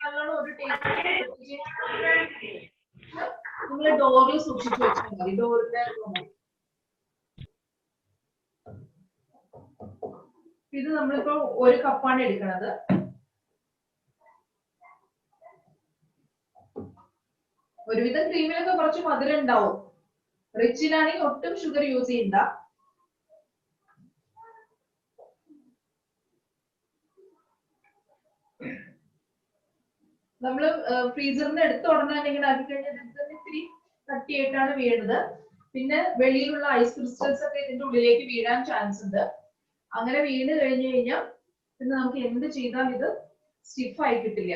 നല്ലോണം ഒരു നിങ്ങൾ ഡോറിൽ സൂക്ഷിച്ചു വെച്ചാൽ മതി. ഡോറിന്റെ ഇത് നമ്മളിപ്പോ 1 കപ്പാണ് എടുക്കുന്നത്. ഒരുവിധം ക്രീമിലൊക്കെ കുറച്ച് മധുരം ഉണ്ടാവും. റിച്ചിലാണെങ്കിൽ ഒട്ടും ഷുഗർ യൂസ് ചെയ്യണ്ട. നമ്മള് ഫ്രീസറിന് എടുത്ത ഉടനെ ഇങ്ങനെ ആക്കി കഴിഞ്ഞാൽ ഇത്തിരി കട്ടിയായിട്ടാണ് വീഴുന്നത്. പിന്നെ വെളിയിലുള്ള ഐസ് ക്രിസ്റ്റൽസ് ഒക്കെ ഇതിന്റെ ഉള്ളിലേക്ക് വീഴാൻ ചാൻസ് ഉണ്ട്. അങ്ങനെ വീണ് കഴിഞ്ഞു കഴിഞ്ഞാൽ പിന്നെ നമുക്ക് എന്ത് ചെയ്താലും ഇത് സ്റ്റിഫ് ആയി കിട്ടില്ല.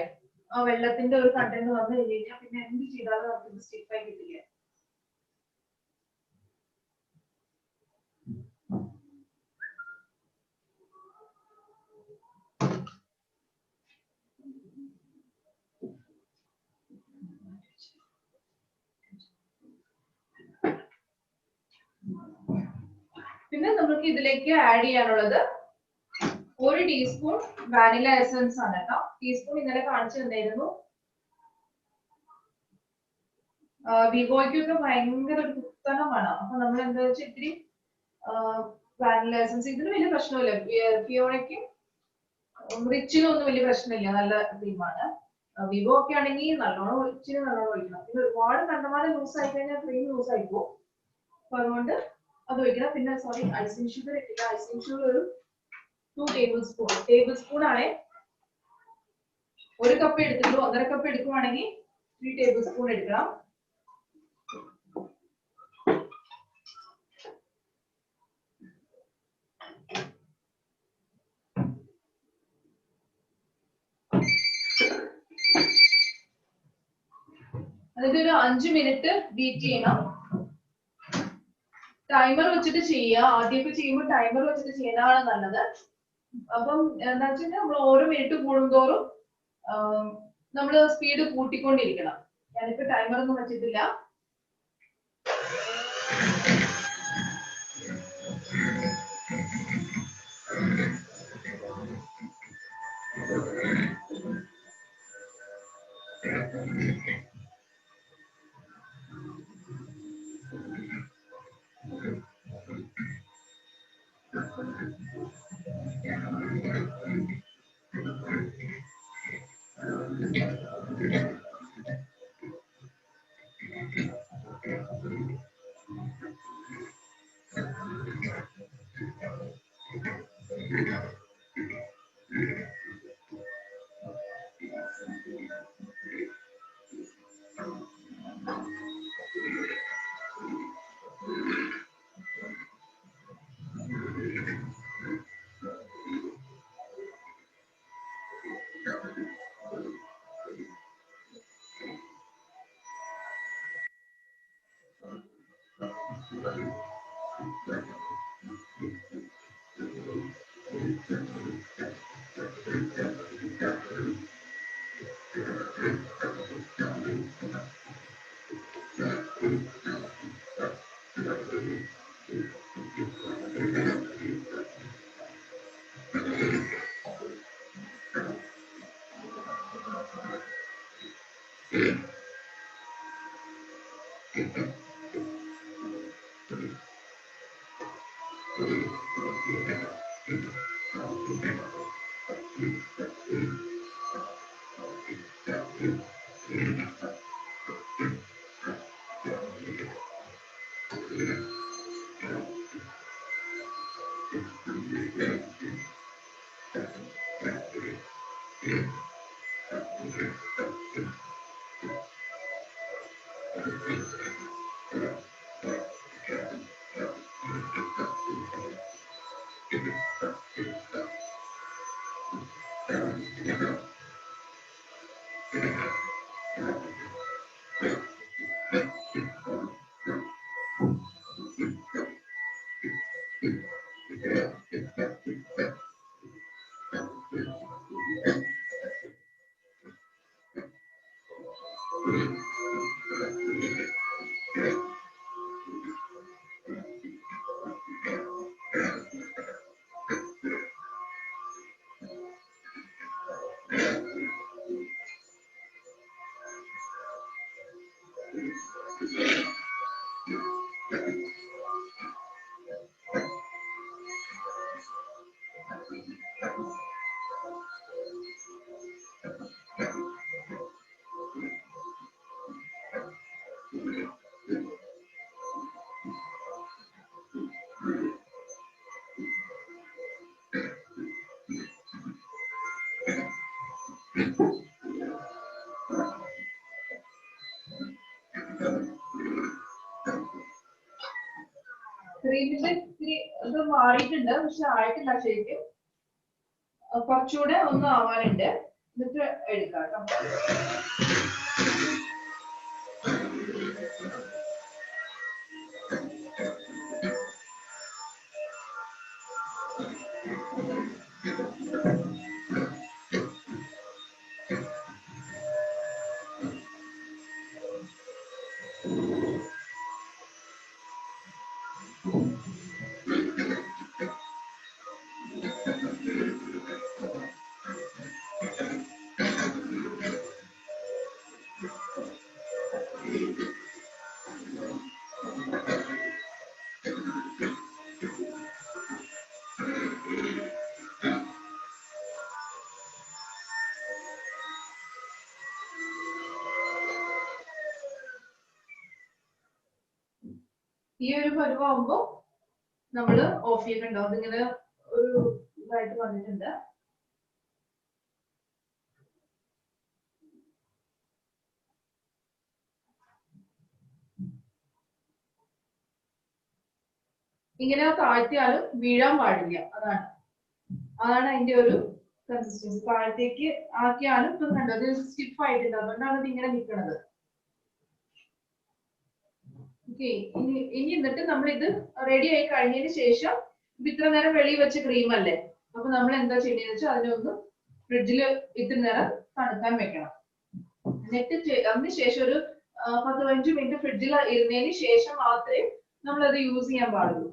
ആ വെള്ളത്തിന്റെ ഒരു കണ്ടന്റ് വന്നു കഴിഞ്ഞു കഴിഞ്ഞാൽ പിന്നെ എന്ത് ചെയ്താലും നമുക്ക് ഇത് സ്റ്റിഫ് ആയി കിട്ടില്ല. പിന്നെ നമുക്ക് ഇതിലേക്ക് ആഡ് ചെയ്യാനുള്ളത് 1 ടീസ്പൂൺ വാനില എസൻസ് ആണ് കേട്ടോ. ടീസ്പൂൺ ഇന്നലെ കാണിച്ചു തന്നിരുന്നു. വിവോയ്ക്കൊക്കെ ഭയങ്കര ഒരു കുത്തനമാണ്. അപ്പൊ നമ്മൾ എന്താ വെച്ചാൽ ഇത്തിരി വാനില എസൻസ് ഇതിന് വലിയ പ്രശ്നമില്ല. ഫിയോണയ്ക്കും റിച്ചിനും ഒന്നും വലിയ പ്രശ്നമില്ല. നല്ല ക്രീമാണ്. വിവോ ഒക്കെ ആണെങ്കിൽ നല്ലോണം ഒഴിച്ചിന് നല്ലോണം ഒഴിക്കണം. ഇത് ഒരുപാട് കണ്ടമാനം ലൂസ് ആയി കഴിഞ്ഞാൽ ക്രീം ലൂസ് ആയി പോകും. അപ്പൊ അതുകൊണ്ട് അത് ഒഴിക്കണം. പിന്നെ സോറി ഐസിങ് ഷുഗർ ഇട്ടില്ല. ഐസിങ് ഷുഗർ ഒരു 2 ടേബിൾ സ്പൂൺ ആണ്. 1 കപ്പ് എടുത്തിട്ട് 1.5 കപ്പ് എടുക്കുവാണെങ്കിൽ 3 ടേബിൾ സ്പൂൺ എടുക്കണം. എന്നിട്ട് ഒരു 5 മിനിറ്റ് ബീറ്റ് ചെയ്യണം. ടൈമർ വെച്ചിട്ട് ചെയ്യുക. ആദ്യമൊക്കെ ചെയ്യുമ്പോൾ ടൈമർ വെച്ചിട്ട് ചെയ്യുന്നതാണ് നല്ലത്. അപ്പം എന്താ വെച്ചാൽ നമ്മൾ ഓരോ മിനിറ്റ് കൂടുന്തോറും നമ്മൾ സ്പീഡ് കൂട്ടിക്കൊണ്ടിരിക്കണം. ഞാനിപ്പോ ടൈമർ ഒന്നും വെച്ചിട്ടില്ല. ക്രീമിന്റെ ഇത്തിരി ഇത് മാറിയിട്ടുണ്ട്, പക്ഷെ ആയിട്ടില്ല ശരിക്കും. കുറച്ചുകൂടെ ഒന്ന് ആവാനുണ്ട്. എന്നിട്ട് എടുക്കാം കേട്ടോ. ഈ ഒരു പരുവാകുമ്പോ നമ്മള് ഓഫ് ചെയ്തിട്ടുണ്ടാവും. അതിങ്ങനെ ഒരു ഇതായിട്ട് വന്നിട്ടുണ്ട്. ഇങ്ങനെ താഴ്ത്തിയാലും വീഴാൻ പാടില്ല. അതാണ് അതിന്റെ ഒരു കൺസിസ്റ്റൻസി. താഴത്തേക്ക് ആക്കിയാലും ഇപ്പൊ കണ്ടോ അത് സ്റ്റിഫ് ആയിട്ടുണ്ട്, അതുകൊണ്ടാണ് ഇത് ഇങ്ങനെ നിൽക്കുന്നത്. ഓക്കെ, ഇനി എന്നിട്ട് നമ്മൾ ഇത് റെഡി ആയി കഴിഞ്ഞതിന് ശേഷം ഇത്ര നേരം വെളിയിൽ വെച്ച ക്രീം അല്ലേ, അപ്പൊ നമ്മൾ എന്താ ചെയ്യണമെന്ന് വെച്ചാൽ അതിനൊന്ന് ഫ്രിഡ്ജിൽ ഇത്ര നേരം തണുക്കാൻ വെക്കണം. എന്നിട്ട് അതിനുശേഷം ഒരു 10-15 മിനിറ്റ് ഫ്രിഡ്ജിൽ ഇരുന്നതിന് ശേഷം മാത്രമേ നമ്മൾ അത് യൂസ് ചെയ്യാൻ പാടുള്ളൂ.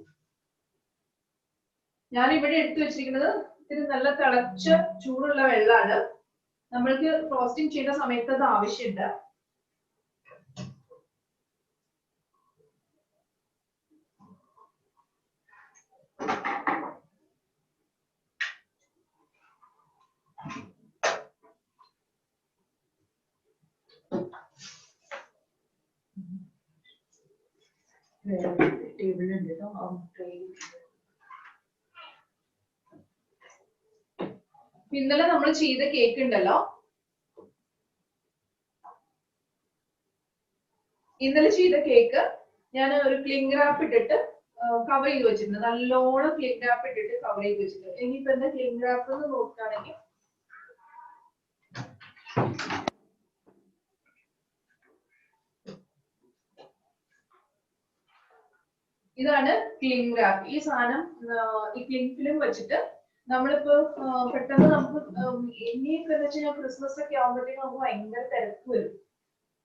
ഞാൻ ഇവിടെ എടുത്തു വെച്ചിരിക്കുന്നത് ഇത് നല്ല തിളച്ച ചൂടുള്ള വെള്ളമാണ്. നമ്മൾക്ക് ഫ്രോസ്റ്റിംഗ് ചെയ്യുന്ന സമയത്ത് അത് ആവശ്യമുണ്ട്. ടേബിളുണ്ട് കേട്ടോ. ഇന്നലെ നമ്മൾ ചെയ്ത കേക്ക് ഉണ്ടല്ലോ, ഇന്നലെ ചെയ്ത കേക്ക് ഞാൻ ഒരു ക്ലിംഗ് റാപ്പ് ഇട്ടിട്ട് കവർ ചെയ്ത് വെച്ചിട്ടുണ്ട്. നല്ലോണം ക്ലിംഗ് റാപ്പ് ഇട്ടിട്ട് കവർ ചെയ്ത് വെച്ചിട്ടുണ്ട്. ഇനിയിപ്പോ എന്താ ക്ലിംഗ് റാപ്പ് എന്ന് നോക്കുകയാണെങ്കിൽ ഇതാണ് ക്ലിംഗ് റാപ്പ്. ഈ സാധനം ഈ ക്ലിംഗ് ഫിലിം വെച്ചിട്ട് നമ്മളിപ്പോ പെട്ടെന്ന് നമുക്ക് ഇനിയിപ്പോ എന്താ വെച്ചാൽ ക്രിസ്മസ് ഒക്കെ ആകുമ്പോഴത്തേക്കും നമുക്ക് ഭയങ്കര തിരക്ക് വരും.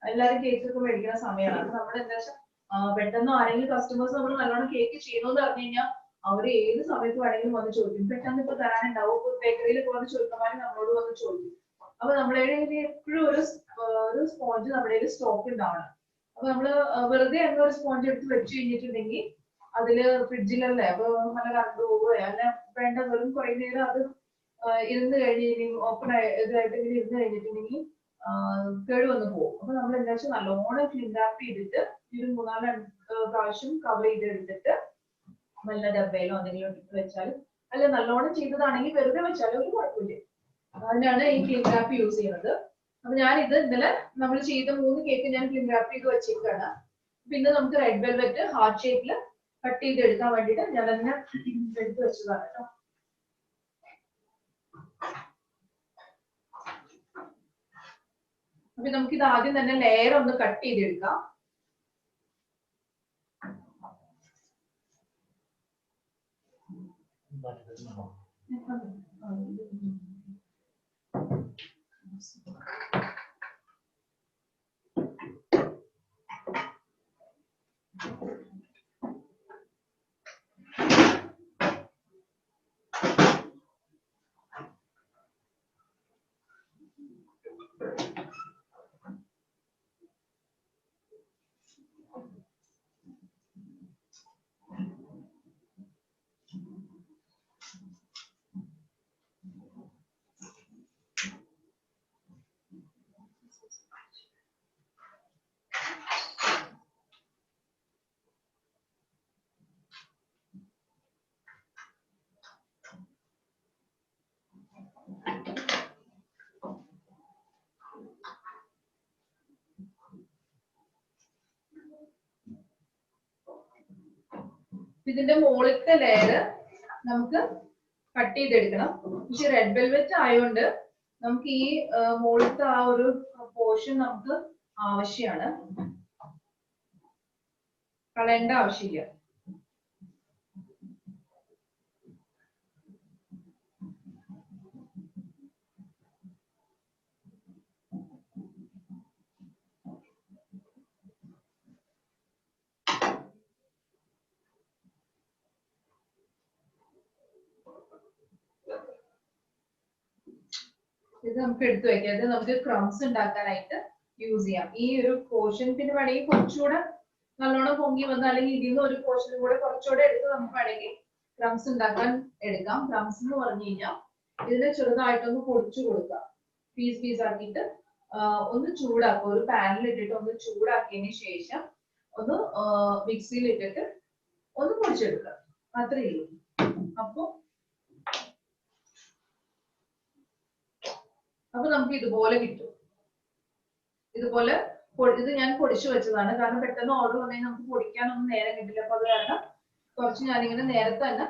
എല്ലാവരും കേക്ക് ഒക്കെ മേടിക്കുന്ന സമയമാണ്. അപ്പൊ നമ്മൾ എന്താ വെച്ചാൽ പെട്ടെന്ന് ആരെങ്കിലും കസ്റ്റമേഴ്സ് നമ്മൾ നല്ലോണം കേക്ക് ചെയ്യണമെന്ന് പറഞ്ഞു കഴിഞ്ഞാൽ അവർ ഏത് സമയത്ത് വേണമെങ്കിലും വന്ന് ചോദിക്കും. പെട്ടെന്ന് ഇപ്പൊ തരാനുണ്ടാവും. ഇപ്പൊ ബേക്കറിയിലൊക്കെ വന്ന് ചോദിക്കുന്നവരെ നമ്മളോട് വന്ന് ചോദിക്കും. അപ്പൊ നമ്മളെ എപ്പോഴും ഒരു സ്പോഞ്ച് നമ്മുടെ സ്റ്റോക്ക് ഉണ്ടാവണം. അപ്പൊ നമ്മള് വെറുതെ അങ്ങ് ഒരു സ്പോഞ്ച് എടുത്ത് വെച്ച് കഴിഞ്ഞിട്ടുണ്ടെങ്കിൽ അതില് ഫ്രിഡ്ജിലല്ലേ, അപ്പൊ നല്ല കറണ്ട് പോവുകയോ അല്ല വേണ്ട, വെറും കുറെ നേരം അത് ഇരുന്ന് കഴിഞ്ഞിട്ടുണ്ടെങ്കിൽ ഓപ്പൺ ഇതായിട്ട് ഇങ്ങനെ ഇരുന്ന് കഴിഞ്ഞിട്ടുണ്ടെങ്കിൽ കേട് വന്ന് പോകും. അപ്പൊ നമ്മൾ എന്താ വെച്ചാൽ നല്ലോണം ക്ലീൻ ആപ്പ് ചെയ്തിട്ട് ഒരു 3-4 പ്രാവശ്യം കവർ ചെയ്തെടുത്തിട്ട് നല്ല ഡബയിലോ എന്തെങ്കിലും ഇട്ട് വെച്ചാലും, അല്ല നല്ലോണം ചെയ്തതാണെങ്കിൽ വെറുതെ വെച്ചാലും ഒരു കുഴപ്പമില്ല. അതിനാണ് ഈ ക്ലീൻ ആപ്പ് യൂസ് ചെയ്യുന്നത്. അപ്പൊ ഞാൻ ഇത് ഇന്നലെ നമ്മൾ ചെയ്ത 3 കേക്ക് ഞാൻ ക്ലീൻ ആപ്പ് ചെയ്ത് വെച്ചിരിക്കുകയാണ്. പിന്നെ നമുക്ക് റെഡ് വെൽവെറ്റ് ഹാർട്ട് ഷേപ്പിൽ കട്ട് ചെയ്ത് എടുക്കാൻ വേണ്ടിയിട്ട് ഞാൻ തന്നെ എടുത്ത് വെച്ചതാണ് കേട്ടോ. അപ്പൊ നമുക്ക് ഇത് ആദ്യം തന്നെ ലെയർ ഒന്ന് കട്ട് ചെയ്തെടുക്കാം. ഇതിന്റെ മുകളിലത്തെ ലെയർ നമുക്ക് കട്ട് ചെയ്തെടുക്കണം. പക്ഷെ റെഡ് വെൽവെറ്റ് ആയതുകൊണ്ട് നമുക്ക് ഈ മുകളിലത്തെ ആ ഒരു പോർഷൻ നമുക്ക് ആവശ്യമാണ്, കളയേണ്ട ആവശ്യമില്ല. ഇത് നമുക്ക് എടുത്തു വെക്കാം. ഇത് നമുക്ക് ക്രംസ് ഉണ്ടാക്കാനായിട്ട് യൂസ് ചെയ്യാം. ഈ ഒരു പോർഷൻ പിന്നെ വേണമെങ്കിൽ കുറച്ചുകൂടെ നല്ലോണം പൊങ്ങി വന്ന് അല്ലെങ്കിൽ ഇതിൽ നിന്ന് ഒരു പോർഷനും കൂടെ കുറച്ചുകൂടെ എടുത്ത് നമുക്ക് വേണമെങ്കിൽ ക്രംസ് ഉണ്ടാക്കാൻ എടുക്കാം. ക്രംസ് എന്ന് പറഞ്ഞു കഴിഞ്ഞാൽ ഇതിനെ ചെറുതായിട്ടൊന്ന് പൊടിച്ചു കൊടുക്കാം, പീസ് പീസ് ആക്കിയിട്ട് ഒന്ന് ചൂടാക്കുക. ഒരു പാനിൽ ഇട്ടിട്ട് ഒന്ന് ചൂടാക്കിയതിന് ശേഷം ഒന്ന് മിക്സിയിൽ ഇട്ടിട്ട് ഒന്ന് പൊടിച്ചെടുക്കുക, അത്രയേ ഉള്ളൂ. അപ്പൊ നമുക്ക് ഇതുപോലെ കിട്ടും. ഇതുപോലെ ഇത് ഞാൻ പൊടിച്ചു വെച്ചതാണ്, കാരണം പെട്ടെന്ന് ഓർഡർ വന്നെങ്കിൽ നമുക്ക് പൊടിക്കാനൊന്നും നേരം കിട്ടില്ല. അപ്പൊ അത് കാരണം കുറച്ച് ഞാനിങ്ങനെ നേരത്തെ തന്നെ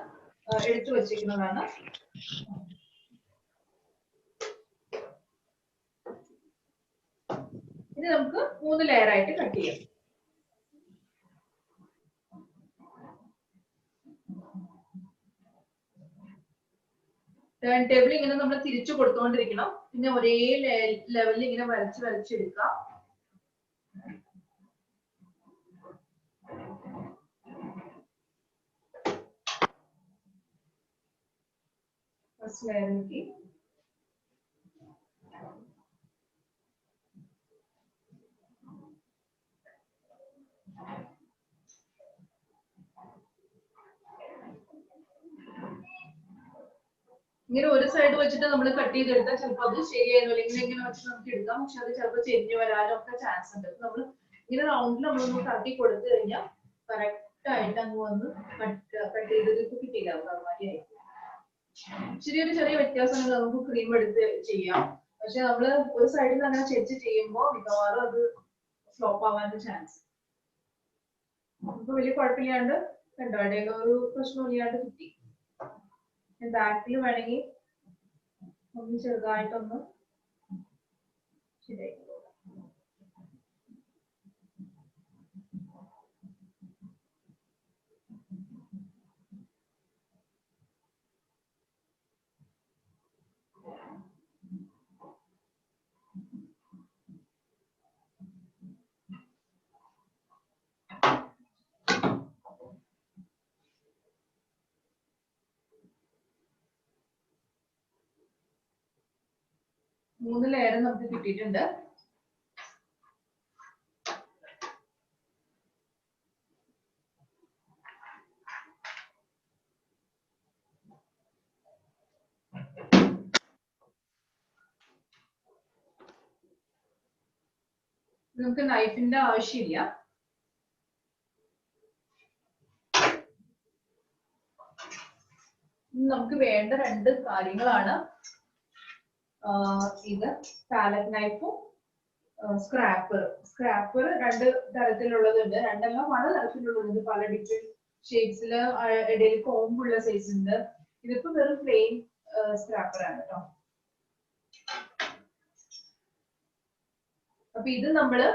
എടുത്തു വെച്ചിരിക്കുന്നതാണ്. ഇനി നമുക്ക് 3 ലെയർ ആയിട്ട് കട്ട് ചെയ്യാം. ടേൺ ടേബിൾ ഇങ്ങനെ നമ്മൾ തിരിച്ചു കൊടുത്തുകൊണ്ടിരിക്കണം. പിന്നെ ഒരേ ലെവലിൽ ഇങ്ങനെ വരച്ചെടുക്കാം. ഫസ്റ്റ് ലെയർ നോക്കി ഇങ്ങനെ ഒരു സൈഡ് വെച്ചിട്ട് നമ്മൾ കട്ട് ചെയ്തെടുത്താൽ ചിലപ്പോൾ അത് ശരിയായിരുന്നു, അല്ലെങ്കിൽ ഇങ്ങനെ വെച്ച് നമുക്ക് എടുക്കാം. പക്ഷെ അത് ചിലപ്പോൾ ചെരിഞ്ഞു വരാനും ഒക്കെ ചാൻസ് ഉണ്ട്. നമ്മൾ ഇങ്ങനെ റൗണ്ടിൽ നമ്മളൊന്ന് തട്ടി കൊടുത്തു കഴിഞ്ഞാൽ കറക്റ്റ് ആയിട്ട് അങ്ങ് വന്ന് കട്ട് ചെയ്തത് കിട്ടില്ല. അതുമാതിരി ചെറിയ വ്യത്യാസങ്ങൾ നമുക്ക് ക്രീം എടുത്ത് ചെയ്യാം. പക്ഷെ നമ്മള് ഒരു സൈഡിൽ നിന്ന് അങ്ങനെ ചെരിച്ച് ചെയ്യുമ്പോൾ മിക്കവാറും അത് ഫ്ലോപ്പ് ആവാനുള്ള ചാൻസ്. നമുക്ക് വലിയ കുഴപ്പമില്ലാണ്ട് കണ്ടോ, ഇടയിൽ ഒരു പ്രശ്നമില്ലാണ്ട് കിട്ടി. ബാക്കിൽ വേണമെങ്കിൽ ഒന്ന് ചെറുതായിട്ടൊന്ന് ശരിയായി. മൂന്ന് ലെയർ നമുക്ക് കിട്ടിയിട്ടുണ്ട്. നമുക്ക് നൈഫിന്റെ ആവശ്യമില്ല. നമുക്ക് വേണ്ട 2 കാര്യങ്ങളാണ്. ഇത് പാലറ്റ് നൈഫും സ്ക്രാപ്പർ. 2 തരത്തിലുള്ളതുണ്ട്, രണ്ടെല്ലാം പല തരത്തിലുള്ളതുണ്ട്, പല ഡിഫറെന്റ് ഷേപ്സില്, ഇടയിൽ കോമ്പുള്ള സൈസ് ഉണ്ട്. ഇതിപ്പോ വെറും പ്ലെയിൻ സ്ക്രാപ്പർ ആണ് കേട്ടോ. അപ്പൊ ഇത് നമ്മള്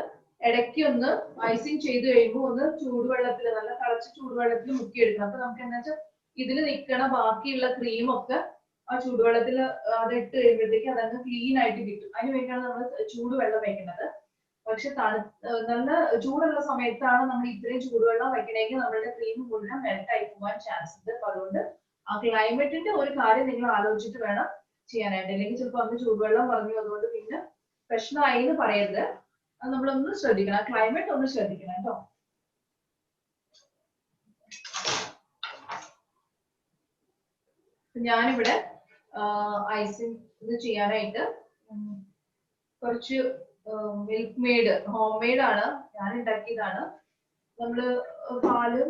ഇടയ്ക്ക് ഒന്ന് ഐസിങ് ചെയ്ത് കഴിയുമ്പോൾ ഒന്ന് ചൂടുവെള്ളത്തിൽ, നല്ല തിളച്ച ചൂടുവെള്ളത്തിൽ മുക്കിയെടുക്കണം. അപ്പൊ നമുക്ക് എന്താ വെച്ചാൽ ഇതിൽ നിൽക്കണ ബാക്കിയുള്ള ക്രീമൊക്കെ ആ ചൂടുവെള്ളത്തിൽ അതിട്ട് കഴിയുമ്പോഴത്തേക്ക് അതങ്ങ് ക്ലീൻ ആയിട്ട് കിട്ടും. അതിന് വേണ്ടിയാണ് നമ്മൾ ചൂടുവെള്ളം വെക്കുന്നത്. പക്ഷെ നല്ല ചൂടുള്ള സമയത്താണ് നമ്മൾ ഇത്രയും ചൂടുവെള്ളം വെക്കണമെങ്കിൽ നമ്മളുടെ ക്രീം മുഴുവൻ മെൽറ്റ് ആയി പോകാൻ ചാൻസ് ഉണ്ട്. അപ്പൊ അതുകൊണ്ട് ആ ക്ലൈമറ്റിന്റെ ഒരു കാര്യം നിങ്ങൾ ആലോചിച്ചിട്ട് വേണം ചെയ്യാനായിട്ട്. അല്ലെങ്കിൽ ചിലപ്പോൾ അന്ന് ചൂടുവെള്ളം പറഞ്ഞു, അതുകൊണ്ട് പിന്നെ പ്രശ്നമായി എന്ന് പറയരുത്. അത് നമ്മളൊന്ന് ശ്രദ്ധിക്കണം, ക്ലൈമറ്റ് ഒന്ന് ശ്രദ്ധിക്കണം കേട്ടോ. ഞാനിവിടെ ഐസിങ് ഇത് ചെയ്യാനായിട്ട് കുറച്ച് മിൽക്ക് മെയ്ഡ്, ഹോം മെയ്ഡ് ആണ്, ഞാൻ ഉണ്ടാക്കിയതാണ്. നമ്മള് പാലും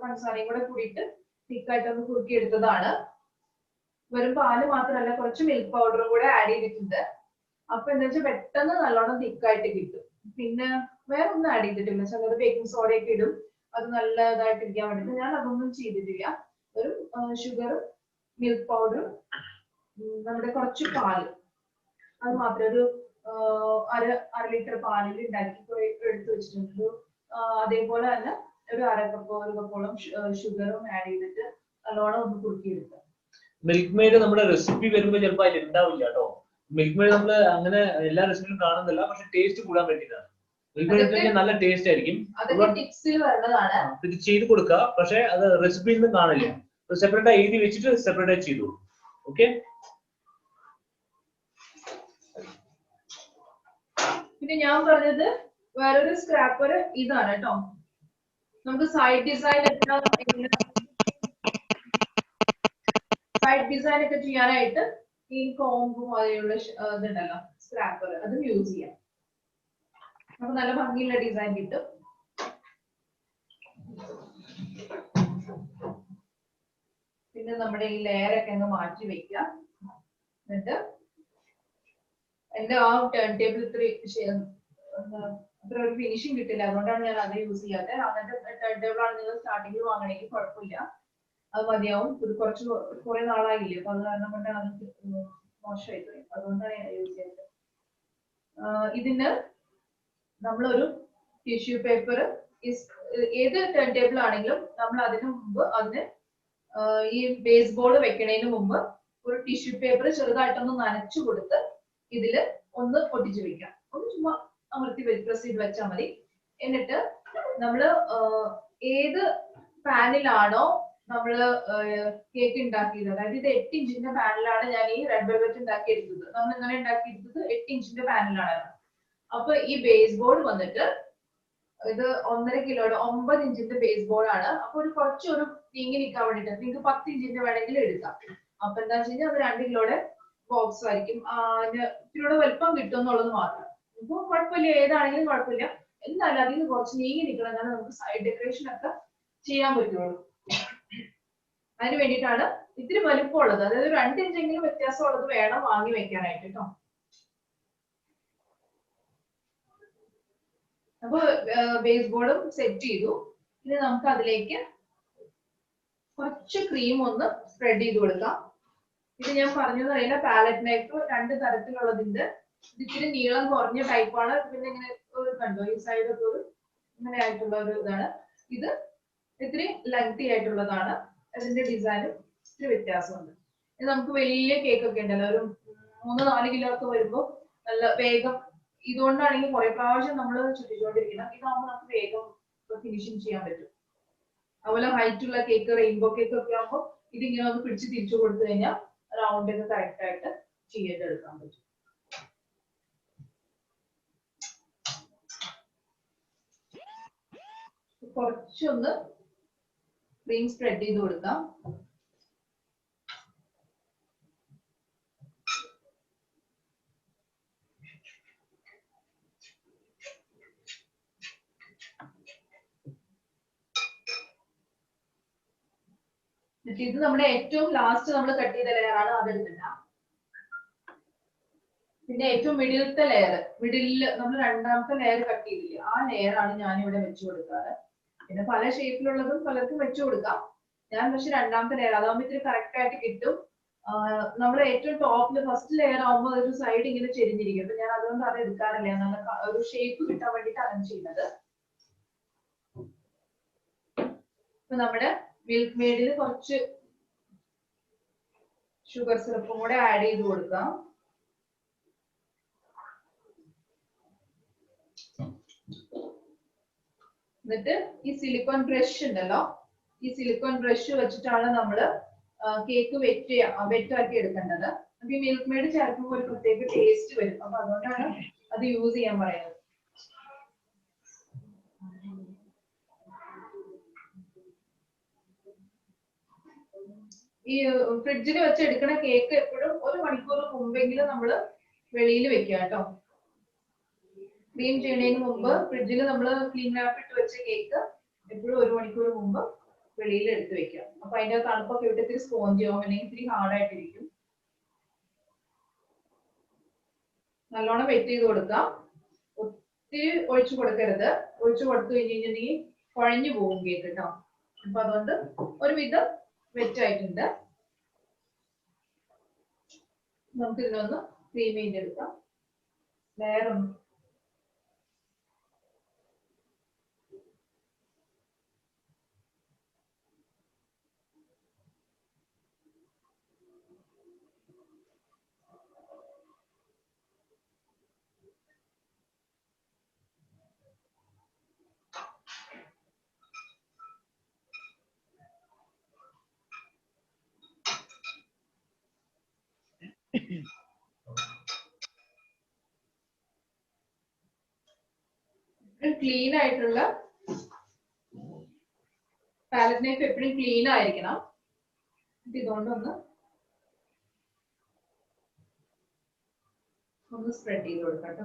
പഞ്ചസാരയും കൂടെ കൂടിയിട്ട് തിക്കായിട്ടൊന്ന് കുറുക്കി എടുത്തതാണ്. വെറും പാല് മാത്രമല്ല, കുറച്ച് മിൽക്ക് പൗഡറും കൂടെ ആഡ് ചെയ്തിട്ടുണ്ട്. അപ്പൊ എന്താ വെച്ചാൽ പെട്ടെന്ന് നല്ലോണം തിക്കായിട്ട് കിട്ടും. പിന്നെ വേറെ ഒന്നും ആഡ് ചെയ്തിട്ടില്ല. ചിലത് ബേക്കിംഗ് സോഡയൊക്കെ ഇടും, അത് നല്ലതായിട്ട് ഇരിക്കാൻ വേണ്ടിയിട്ട് ഞാൻ അതൊന്നും ചെയ്തിട്ടില്ല. ഒരു ഷുഗറും മിൽക്ക് പൗഡറും നമ്മുടെ കുറച്ച് പാല്, അത് മാത്രം ഒരു അര ലിറ്റർ പാലിൽ ഉണ്ടാക്കി എടുത്തു വെച്ചിട്ടുണ്ട്. അതേപോലെ തന്നെ ഒരു കപ്പോളം ഷുഗറും ആഡ് ചെയ്തിട്ട് നല്ലോണം ഒന്ന് കുറുക്കിയെടുക്കുക. മിൽക്ക് മെയ്ഡ് നമ്മുടെ റെസിപ്പി വരുമ്പോൾ ചിലപ്പോൾ അതിൽ ഉണ്ടാവില്ല കേട്ടോ. മിൽക്ക് മെയ്ഡ് നമ്മൾ അങ്ങനെ എല്ലാ റെസിപ്പിയിലും കാണുന്നില്ല, പക്ഷെ ടേസ്റ്റ് കൂടാൻ വേണ്ടിയിട്ടാണ്. മിൽക്ക് മെയ്ഡ് നല്ല ടേസ്റ്റ് ആയിരിക്കും, ഇത് ചെയ്ത് കൊടുക്കുക. പക്ഷെ അത് റെസിപ്പിയിൽ നിന്ന് കാണില്ല, സെപ്പറേറ്റ് ആയി എഴുതി വെച്ചിട്ട് സെപ്പറേറ്റ് ആയി ചെയ്തു. ഓക്കെ. പിന്നെ ഞാൻ പറഞ്ഞത് വേറൊരു സ്ക്രാപ്പർ ഇതാണ് കേട്ടോ. നമുക്ക് സൈഡ് ഡിസൈൻ ഒക്കെ ചെയ്യാനായിട്ട് ഈ കോമ്പും അതിലുള്ള ഇതുണ്ടല്ലോ സ്ക്രാപ്പർ, അതും യൂസ് ചെയ്യാം. നമുക്ക് നല്ല ഭംഗിയുള്ള ഡിസൈൻ കിട്ടും. പിന്നെ നമ്മുടെ ഈ ലെയർ ഒക്കെ അങ്ങ് മാറ്റി വെക്കാം. എന്നിട്ട് എന്റെ ആ ടേൺ ടേബിൾ അത്ര ഒരു ഫിനിഷിംഗ് കിട്ടില്ല, അതുകൊണ്ടാണ് ഞാൻ അത് യൂസ് ചെയ്യാതെ. അങ്ങനത്തെ ടേൺ ടേബിൾ ആണ് നിങ്ങൾ സ്റ്റാർട്ടിങ്ങിൽ വാങ്ങണമെങ്കിൽ കുഴപ്പമില്ല, അത് മതിയാവും. ഇത് കുറെ നാളായില്ലേ, അപ്പൊ അത് കാരണം കൊണ്ടാണ് അത് മോശമായി പോയി, അതുകൊണ്ടാണ് ഞാൻ യൂസ് ചെയ്തത്. ഇതിന് നമ്മളൊരു ടിഷ്യൂ പേപ്പർ, ഏത് ടേൺ ടേബിൾ ആണെങ്കിലും നമ്മൾ അതിന് മുമ്പ് അതിന് ഈ ബേസ് ബോർഡ് വെക്കണതിന് മുമ്പ് ഒരു ടിഷ്യൂ പേപ്പർ ചെറുതായിട്ടൊന്ന് നനച്ചു കൊടുത്ത് ഇതില് ഒന്ന് ഒട്ടിച്ചു വെക്കാം. ഒന്ന് ചുമ്മാ അമർത്തി പ്രസ് ചെയ്ത് വെച്ചാൽ മതി. എന്നിട്ട് നമ്മള് ഏത് പാനിലാണോ നമ്മള് കേക്ക് ഉണ്ടാക്കിയത്, അതായത് ഇത് 8 ഇഞ്ചിന്റെ പാനിലാണ് ഞാൻ ഈ റെഡ് വെൽവെറ്റ് ഉണ്ടാക്കി എടുത്തത്. നമ്മൾ ഇങ്ങനെ ഉണ്ടാക്കി എടുത്തത് 8 ഇഞ്ചിന്റെ പാനിലാണ്. അപ്പൊ ഈ ബേസ് ബോർഡ് വന്നിട്ട് ഇത് 1.5 കിലോയുടെ 9 ഇഞ്ചിന്റെ ബേസ് ബോർഡ് ആണ്. അപ്പൊ ഒരു കുറച്ചൊരു നീങ്ങി നിൽക്കാൻ വേണ്ടിട്ട് നിങ്ങൾക്ക് 10 ഇഞ്ചിന്റെ വേണമെങ്കിൽ എടുക്കാം. അപ്പൊ എന്താ വെച്ച് കഴിഞ്ഞാൽ അത് 2 കിലോയുടെ ബോക്സ് ആയിരിക്കും, ഇത്തിരിയുടെ വലുപ്പം കിട്ടും എന്നുള്ളത് മാത്രം. ഇപ്പൊ കുഴപ്പമില്ല, ഏതാണെങ്കിലും കുഴപ്പമില്ല. എന്നാലും അതിൽ നിന്ന് കുറച്ച് നീങ്ങി നിൽക്കണം, എന്നാലും നമുക്ക് സൈഡ് ഡെക്കറേഷൻ ഒക്കെ ചെയ്യാൻ പറ്റുള്ളൂ. അതിന് വേണ്ടിയിട്ടാണ് ഇത്തിരി വലുപ്പമുള്ളത്, അതായത് 2 ഇഞ്ചെങ്കിലും വ്യത്യാസമുള്ളത് വേണം വാങ്ങി വെക്കാനായിട്ട് കേട്ടോ. അപ്പൊ ബേസ് ബോർഡും സെറ്റ് ചെയ്തു. ഇനി നമുക്ക് അതിലേക്ക് കുറച്ച് ക്രീം ഒന്ന് സ്പ്രെഡ് ചെയ്ത് കൊടുക്കാം. ഇത് ഞാൻ പറഞ്ഞത് അറിയില്ല, പാലറ്റ് നൈഫ് 2 തരത്തിലുള്ളതിന്റെ. ഇത് ഇത്തിരി നീളം കുറഞ്ഞ ടൈപ്പാണ്, പിന്നെ ഇങ്ങനെ കണ്ടോ ഈ സൈഡൊക്കെ ഒരു ഇങ്ങനെ ആയിട്ടുള്ള ഒരു ഇതാണ്. ഇത് ഇത്തിരി ലെങ്തി ആയിട്ടുള്ളതാണ്, അതിന്റെ ഡിസൈനും ഇത്തിരി വ്യത്യാസമുണ്ട്. ഇത് നമുക്ക് വലിയ കേക്ക് ഒക്കെ ഉണ്ടല്ലോ, ഒരു 3-4 കിലോ ഒക്കെ വരുമ്പോൾ നല്ല വേഗം, ഇതുകൊണ്ടാണെങ്കിൽ കുറെ പ്രാവശ്യം നമ്മൾ ചുറ്റിക്കൊണ്ടിരിക്കണം. ഇതാകുമ്പോൾ നമുക്ക് വേഗം ഫിനിഷിങ് ചെയ്യാൻ പറ്റും. അതുപോലെ ഹൈറ്റ് ഉള്ള കേക്ക്, റെയിൻബോ കേക്ക് ഒക്കെ ആകുമ്പോൾ ഇതിങ്ങനെ ഒന്ന് പിടിച്ച് തിരിച്ചു കൊടുത്തു കഴിഞ്ഞാൽ റൗണ്ട് ഒക്കെ കറക്റ്റ് ആയിട്ട് ചെയ്തെടുക്കാൻ പറ്റും. കുറച്ചൊന്ന് ക്രീം സ്പ്രെഡ് ചെയ്ത് കൊടുക്കാം. ഇത് നമ്മുടെ ഏറ്റവും ലാസ്റ്റ് നമ്മൾ കട്ട് ചെയ്ത ലെയർ ആണ്, അതെടുത്തില്ല. പിന്നെ ഏറ്റവും മിഡിലത്തെ ലെയർ, മിഡിലിൽ നമ്മൾ 2ാമത്തെ ലെയർ കട്ട് ചെയ്തില്ല, ആ ലെയർ ആണ് ഞാൻ ഇവിടെ വെച്ചു കൊടുക്കാറ്. പിന്നെ പല ഷേപ്പിലുള്ളതും പലർക്കും വെച്ചു കൊടുക്കാം. ഞാൻ പക്ഷെ 2ാമത്തെ ലെയർ, അതാകുമ്പോൾ ഇത്തിരി കറക്റ്റ് ആയിട്ട് കിട്ടും. നമ്മൾ ഏറ്റവും ടോപ്പില് ഫസ്റ്റ് ലെയർ ആകുമ്പോൾ ഒരു സൈഡ് ഇങ്ങനെ ചെരിഞ്ഞിരിക്കും. അപ്പൊ ഞാൻ അതുകൊണ്ട് അത് എടുക്കാറില്ല, നല്ല ഒരു ഷേപ്പ് കിട്ടാൻ വേണ്ടിയിട്ട് അങ്ങനെ ചെയ്യുന്നത്. ഇപ്പൊ നമ്മുടെ മിൽക്ക് മെയ്ഡിൽ കുറച്ച് ഷുഗർ സിറപ്പും കൂടെ ആഡ് ചെയ്ത് കൊടുക്കാം. എന്നിട്ട് ഈ സിലിക്കോൺ ബ്രഷ് ഉണ്ടല്ലോ, ഈ സിലിക്കോൺ ബ്രഷ് വെച്ചിട്ടാണ് നമ്മൾ കേക്ക് വെറ്റാക്കി എടുക്കേണ്ടത്. അപ്പൊ ഈ മിൽക്ക് മെയ്ഡ് ചേർക്കുമ്പോൾ ഒരു പ്രത്യേക ടേസ്റ്റ് വരും, അപ്പൊ അതുകൊണ്ടാണ് അത് യൂസ് ചെയ്യാൻ പറയുന്നത്. ഈ ഫ്രിഡ്ജിൽ വെച്ച് എടുക്കുന്ന കേക്ക് എപ്പോഴും 1 മണിക്കൂർ മുമ്പെങ്കിലും നമ്മൾ വെളിയിൽ വെക്കുക കേട്ടോ. ക്ലീൻ ചെയ്യുന്നതിന് മുമ്പ് ഫ്രിഡ്ജിൽ നമ്മൾ ക്ലീൻ റാപ്പ് ഇട്ട് വെച്ച കേക്ക് എപ്പോഴും 1 മണിക്കൂർ മുമ്പ് വെളിയിൽ എടുത്ത് വെക്കാം. അപ്പൊ അതിന്റെ തണുപ്പൊക്കെ ഇട്ട് ഇത്തിരി സ്പോഞ്ചോ അല്ലെങ്കിൽ ഇത്തിരി ഹാർഡായിട്ടിരിക്കും. നല്ലോണം വെറ്റ് ചെയ്ത് കൊടുക്കാം, ഒത്തിരി ഒഴിച്ചു കൊടുക്കരുത്. ഒഴിച്ചു കൊടുത്തു കഴിഞ്ഞിട്ടുണ്ടെങ്കിൽ കുഴഞ്ഞു പോകും കേക്ക് കേട്ടോ. അപ്പൊ അതുകൊണ്ട് ഒരുവിധം വെറ്റായിട്ടുണ്ട്. നമുക്ക് ഇതിനൊന്ന് ക്രീം ചെയ്തെടുക്കാം. വേറെ ഒന്ന് ക്ലീൻ ആയിട്ടുള്ള പാലറ്റ് നൈഫ് എപ്പോഴും ക്ലീൻ ആയിരിക്കണം. ഇതുകൊണ്ടൊന്ന് സ്പ്രെഡ് ചെയ്ത് കൊടുക്കാം കേട്ടോ.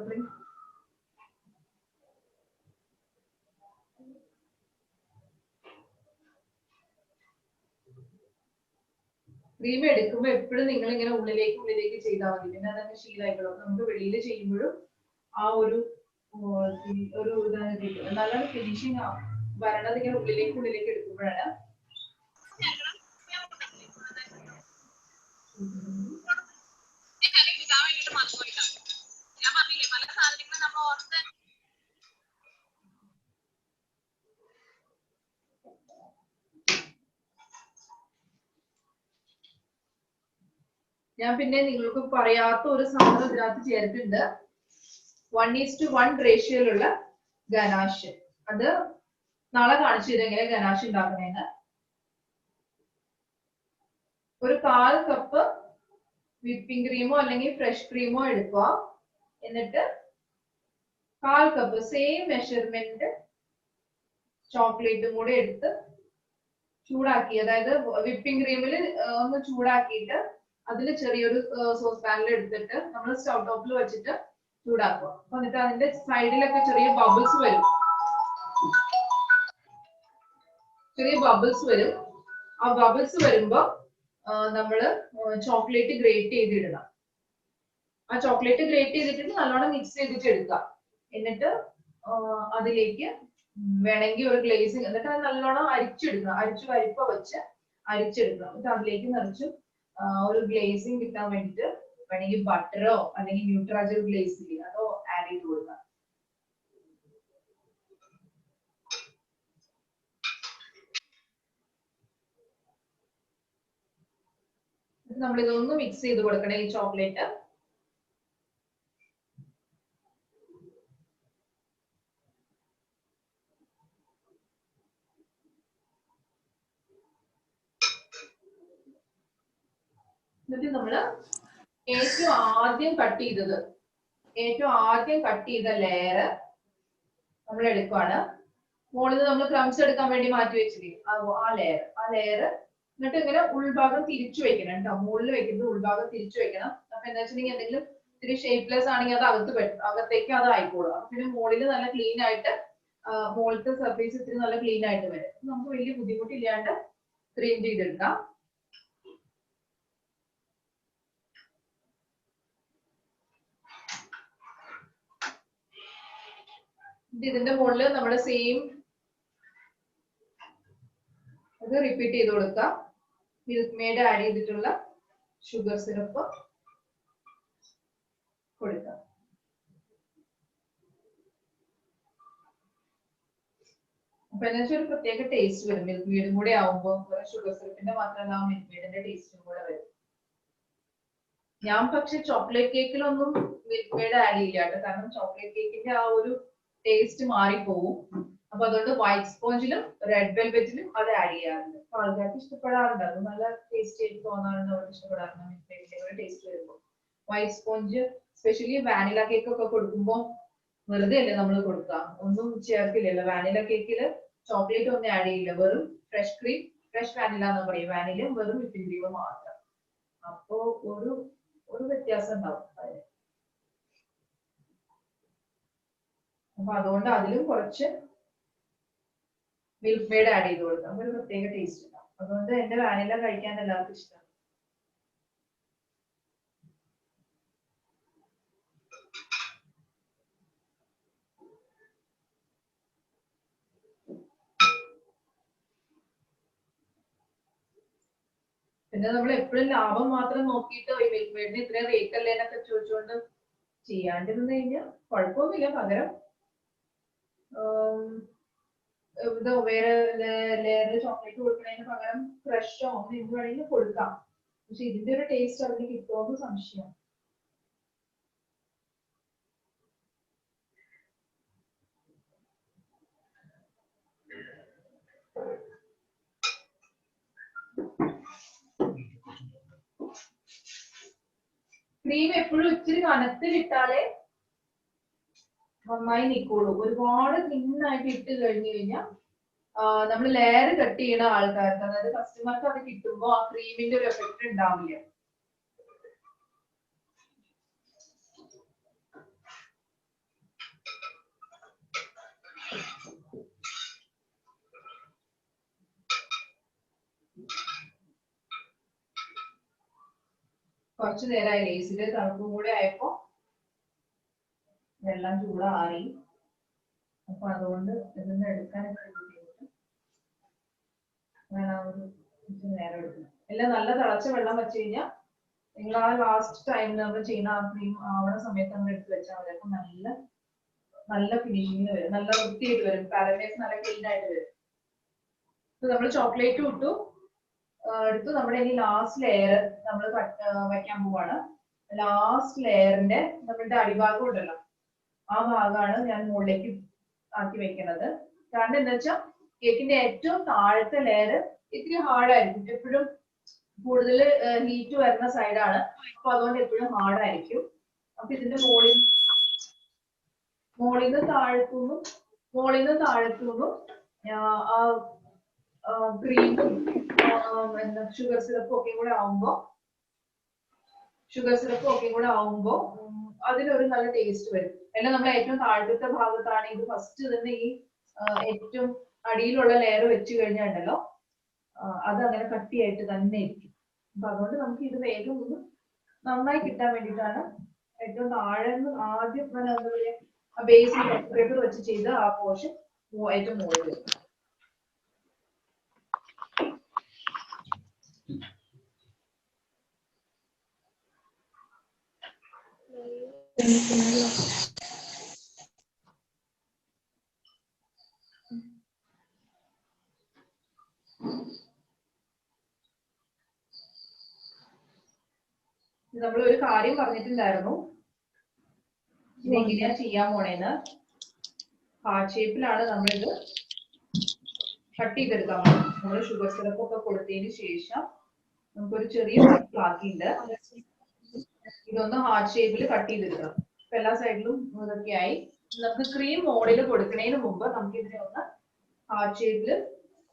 ക്രീം എടുക്കുമ്പോൾ എപ്പോഴും നിങ്ങൾ ഇങ്ങനെ ഉള്ളിലേക്ക് ചെയ്താൽ മതി. പിന്നെ അതങ്ങ് ശീലമായിക്കോളും. നമുക്ക് വെളിയിൽ ചെയ്യുമ്പോഴും ആ ഒരു നല്ലൊരു ഫിനിഷിങ് വരണത് ഇങ്ങനെ ഉള്ളിലേക്ക് എടുക്കുമ്പോഴാണ്. ഞാൻ പിന്നെ നിങ്ങൾക്ക് പറയാത്ത ഒരു സാധനം ഇതിനകത്ത് ചേർത്തിട്ടുണ്ട്. 1:1 റേഷ്യോയിലുള്ള ഗനാഷ്. അത് നാളെ കാണിച്ചു തരാം എങ്ങനെ ഗനാഷ് ഉണ്ടാക്കണേന്ന്. ഒരു 1/4 കപ്പ് വിപ്പിംഗ് ക്രീമോ അല്ലെങ്കിൽ ഫ്രഷ് ക്രീമോ എടുക്കുക. എന്നിട്ട് 1/4 കപ്പ് സെയിം മെഷർമെന്റ് ചോക്ലേറ്റും കൂടെ എടുത്ത് ചൂടാക്കി, അതായത് വിപ്പിംഗ് ക്രീമിൽ ഒന്ന് ചൂടാക്കിയിട്ട് അതിൽ ചെറിയൊരു സോസ് പാനിൽ എടുത്തിട്ട് നമ്മൾ സ്റ്റൗ ടോപ്പിൽ വെച്ചിട്ട് ചൂടാക്കുക. അപ്പൊ എന്നിട്ട് അതിന്റെ സൈഡിലൊക്കെ ചെറിയ ബബിൾസ് വരും. ആ ബബിൾസ് വരുമ്പോ നമ്മള് ചോക്ലേറ്റ് ഗ്രേറ്റ് ചെയ്തിടണം. ആ ചോക്ലേറ്റ് ഗ്രേറ്റ് ചെയ്തിട്ട് നല്ലോണം മിക്സ് ചെയ്തിട്ട് എടുക്കുക. എന്നിട്ട് അതിലേക്ക് വേണമെങ്കിൽ ഒരു ഗ്ലേസിങ്, എന്നിട്ട് അത് നല്ലോണം അരിച്ചെടുക്കണം. കരിപ്പ വെച്ച് അരിച്ചെടുക്കണം. എന്നിട്ട് അതിലേക്ക് നിറച്ചും ഒരു ഗ്ലേസിങ് കിട്ടാൻ വേണ്ടിട്ട് വേണമെങ്കിൽ ബട്ടറോ അല്ലെങ്കിൽ ന്യൂട്രാജൽ ഗ്ലേസിങ് അതോ ആഡ് ചെയ്ത് കൊടുക്കാം. നമ്മൾ ഇതൊന്ന് മിക്സ് ചെയ്ത് കൊടുക്കണം ഈ ചോക്ലേറ്റ്. എന്നിട്ട് നമ്മള് ഏറ്റവും ആദ്യം കട്ട് ചെയ്ത ലെയർ നമ്മൾ എടുക്കുവാണ്. മുകളിൽ നമ്മൾ ക്രംസ് എടുക്കാൻ വേണ്ടി മാറ്റി വെച്ചില്ലേ, ആ ലെയർ എന്നിട്ട് ഇങ്ങനെ ഉൾഭാഗം തിരിച്ചു വെക്കണം കേട്ടോ. മുകളിൽ വെക്കുന്നത് ഉൾഭാഗം തിരിച്ചു വെക്കണം. അപ്പൊ എന്താ വെച്ചിട്ടുണ്ടെങ്കിൽ എന്തെങ്കിലും ഇത്തിരി ഷേപ്പ്ലെസ് ആണെങ്കിൽ അത് അകത്തേക്ക് അത് ആയിക്കോളും. അപ്പൊ പിന്നെ മുകളിൽ നല്ല ക്ലീൻ ആയിട്ട് മുകളിലത്തെ സർഫേസ് ഇത്തിരി നല്ല ക്ലീൻ ആയിട്ട് വരും. നമുക്ക് വലിയ ബുദ്ധിമുട്ടില്ലാണ്ട് ക്രീം ചെയ്തെടുക്കാം. ഇതിന്റെ മുകളിൽ നമ്മുടെ സെയിം അത് റിപ്പീറ്റ് ചെയ്ത് കൊടുക്കാം. മിൽക്ക് മെയ്ഡ് ആഡ് ചെയ്തിട്ടുള്ള ഷുഗർ സിറപ്പ് കൊടുക്കാം. അപ്പൊ എന്താ വെച്ചാൽ ഒരു പ്രത്യേക ടേസ്റ്റ് വരും. മിൽക്ക് മെയ്ഡും കൂടെ ആവുമ്പോൾ ഷുഗർ സിറപ്പിന്റെ മാത്രമല്ല മിൽക്ക് മെയ്ഡിന്റെ ടേസ്റ്റും കൂടെ വരും. ഞാൻ പക്ഷെ ചോക്ലേറ്റ് കേക്കിലൊന്നും മിൽക്ക് മെയ്ഡ് ആഡ് ചെയ്യില്ല കേട്ടോ. കാരണം ചോക്ലേറ്റ് കേക്കിന്റെ ആ ഒരു ടേസ്റ്റ് മാറിപ്പോവും. അപ്പൊ അതുകൊണ്ട് വൈറ്റ് സ്പോഞ്ചിലും റെഡ് വെൽവെറ്റിലും അത് ആഡ് ചെയ്യാറുണ്ട്. അപ്പൊ ആൾക്കാർക്ക് ഇഷ്ടപ്പെടാറുണ്ട്. അത് നല്ല ടേസ്റ്റ് ആയിട്ട് തോന്നാറുണ്ട്. അവർക്ക് ഇഷ്ടപ്പെടാറുണ്ട് മിൽക്ക് മെയ്ഡിന്റെ ടേസ്റ്റ് വരുമ്പോൾ. White sponge specially vanilla cake ഒക്കെ കൊടുക്കുമ്പോൾ വെറുതെ അല്ലേ നമ്മൾ കൊടുക്കുക, ഒന്നും ചേർക്കില്ലല്ലോ. വാനില കേക്കില് ചോക്ലേറ്റ് ഒന്നും ആഡ് ചെയ്യില്ല. വെറും ഫ്രഷ് വാനില എന്ന് പറയും. വാനിലയും വെറും വിപ്പിംഗ് ക്രീമും മാത്രം. അപ്പോ ഒരു വ്യത്യാസം ഉണ്ടാവും അതിന്. അപ്പൊ അതുകൊണ്ട് അതിലും കുറച്ച് മിൽക്ക് മെയ്ഡ് ആഡ് ചെയ്ത് കൊടുക്കാം. ഒരു പ്രത്യേക ടേസ്റ്റ് ഉണ്ടാവും. അതുകൊണ്ട് എന്റെ വാനില കഴിക്കാൻ എല്ലാവർക്കും ഇഷ്ടമാണ്. പിന്നെ നമ്മൾ എപ്പോഴും ലാഭം മാത്രം നോക്കിയിട്ട് മിൽക്ക് മെയ്ഡിന് ഇത്രയും റേറ്റ് അല്ലേ എന്നൊക്കെ ചോദിച്ചുകൊണ്ട് ചെയ്യാണ്ടിരുന്നു കഴിഞ്ഞാൽ കുഴപ്പമൊന്നുമില്ല. പകരം വേറെ ലെയറിൽ ചോക്ലേറ്റ് കൊടുക്കുന്നതിന് പകരം ഫ്രഷോ അങ്ങനെ എന്ത് വേണമെങ്കിലും കൊടുക്കാം. പക്ഷെ ഇതിന്റെ ഒരു ടേസ്റ്റ് അതിന് കിട്ടുമോന്ന് സംശയം. ക്രീം എപ്പോഴും ഇച്ചിരി കനത്തിലിട്ടാലേ നന്നായി നിൽക്കുള്ളൂ. ഒരുപാട് തിന്നായിട്ട് ഇട്ട് കഴിഞ്ഞു കഴിഞ്ഞാൽ നമ്മൾ ലെയർ കട്ട് ചെയ്യുന്ന ആൾക്കാർക്ക്, അതായത് കസ്റ്റമർക്ക് അത് കിട്ടുമ്പോൾ ആ ക്രീമിന്റെ ഒരു എഫക്ട് ഉണ്ടാവില്ല. കുറച്ചു നേരമായി ലേസിന്റെ തണുപ്പും കൂടെ ആയപ്പോ വെള്ളം ചൂടാറി. അപ്പൊ അതുകൊണ്ട് ഇതിന്ന് എടുക്കാനൊക്കെ ബുദ്ധിമുട്ട്. നേരം എടുക്കണം. എല്ലാം നല്ല തിളച്ച വെള്ളം വെച്ച് കഴിഞ്ഞാൽ നിങ്ങൾ ആ ലാസ്റ്റ് ടൈമിൽ നമ്മൾ ചെയ്യുന്ന ആ ക്രീം ആവണ സമയത്ത് നമ്മൾ എടുത്ത് വെച്ചാൽ മതി. അപ്പൊ നല്ല നല്ല ഫിനിഷിങ്ങിന് വരും, നല്ല വൃത്തിയായിട്ട് വരും, പാരഡൈസ് നല്ല ക്ലീൻ ആയിട്ട് വരും. നമ്മൾ ചോക്ലേറ്റ് ഇട്ടു എടുത്തു. നമ്മുടെ ഇനി ലാസ്റ്റ് ലെയർ നമ്മൾ വയ്ക്കാൻ പോവാണ്. ലാസ്റ്റ് ലെയറിന്റെ നമ്മളുടെ അടിഭാഗം ഉണ്ടല്ലോ, ആ ഭാഗമാണ് ഞാൻ മുകളിലേക്ക് ആക്കി വെക്കുന്നത്. കാരണം എന്താ വെച്ചാൽ കേക്കിന്റെ ഏറ്റവും താഴത്തെ ലെയർ ഇത്തിരി ഹാർഡായിരിക്കും. എപ്പോഴും കൂടുതൽ ഹീറ്റ് വരുന്ന സൈഡാണ്. അപ്പൊ അതുകൊണ്ട് എപ്പോഴും ഹാർഡായിരിക്കും. അപ്പൊ ഇതിന്റെ മോളിൽ നിന്ന് താഴത്തുനിന്നും ആ ക്രീമും ഷുഗർ സിറപ്പും ഒക്കെ കൂടെ ആവുമ്പോ അതിനൊരു നല്ല ടേസ്റ്റ് വരും. എല്ലാം നമ്മൾ ഏറ്റവും താഴത്തെ ഭാഗത്താണ് ഇത് ഫസ്റ്റ് തന്നെ ഈ ഏറ്റവും അടിയിലുള്ള ലെയർ വെച്ച് കഴിഞ്ഞാണ്ടല്ലോ അത് അങ്ങനെ കട്ടിയായിട്ട് തന്നെ ഇരിക്കും. അപ്പൊ അതുകൊണ്ട് നമുക്ക് ഇത് വേഗം ഒന്ന് നന്നായി കിട്ടാൻ വേണ്ടിയിട്ടാണ് ഏറ്റവും താഴെ ആദ്യം എന്താ പറയാ ബേസിൽ പേപ്പർ വെച്ച് ചെയ്ത് ആ പോർഷൻ ഏറ്റവും മുകളിൽ. നമ്മൾ ഒരു കാര്യം പറഞ്ഞിട്ടുണ്ടായിരുന്നു എങ്ങനെയാ ചെയ്യാൻ പോണേന്ന്. ഹാർട്ട് ഷേപ്പിലാണ് നമ്മളിത് കട്ട് ചെയ്തെടുക്കാൻ പോകുന്നത്. നമ്മൾ ഷുഗർ സിറപ്പ് ഒക്കെ കൊടുത്തതിന് ശേഷം നമുക്കൊരു ചെറിയ പ്ലാക്കിണ്ട്, ഇതൊന്ന് ഹാർട്ട് ഷേപ്പിൽ കട്ട് ചെയ്തെടുക്കണം. ഇപ്പൊ എല്ലാ സൈഡിലും ഇതൊക്കെ ആയി. നമുക്ക് ക്രീം മോഡിൽ കൊടുക്കുന്നതിന് മുമ്പ് നമുക്ക് ഇതിനെ ഒന്ന് ഹാർട്ട് ഷേപ്പിൽ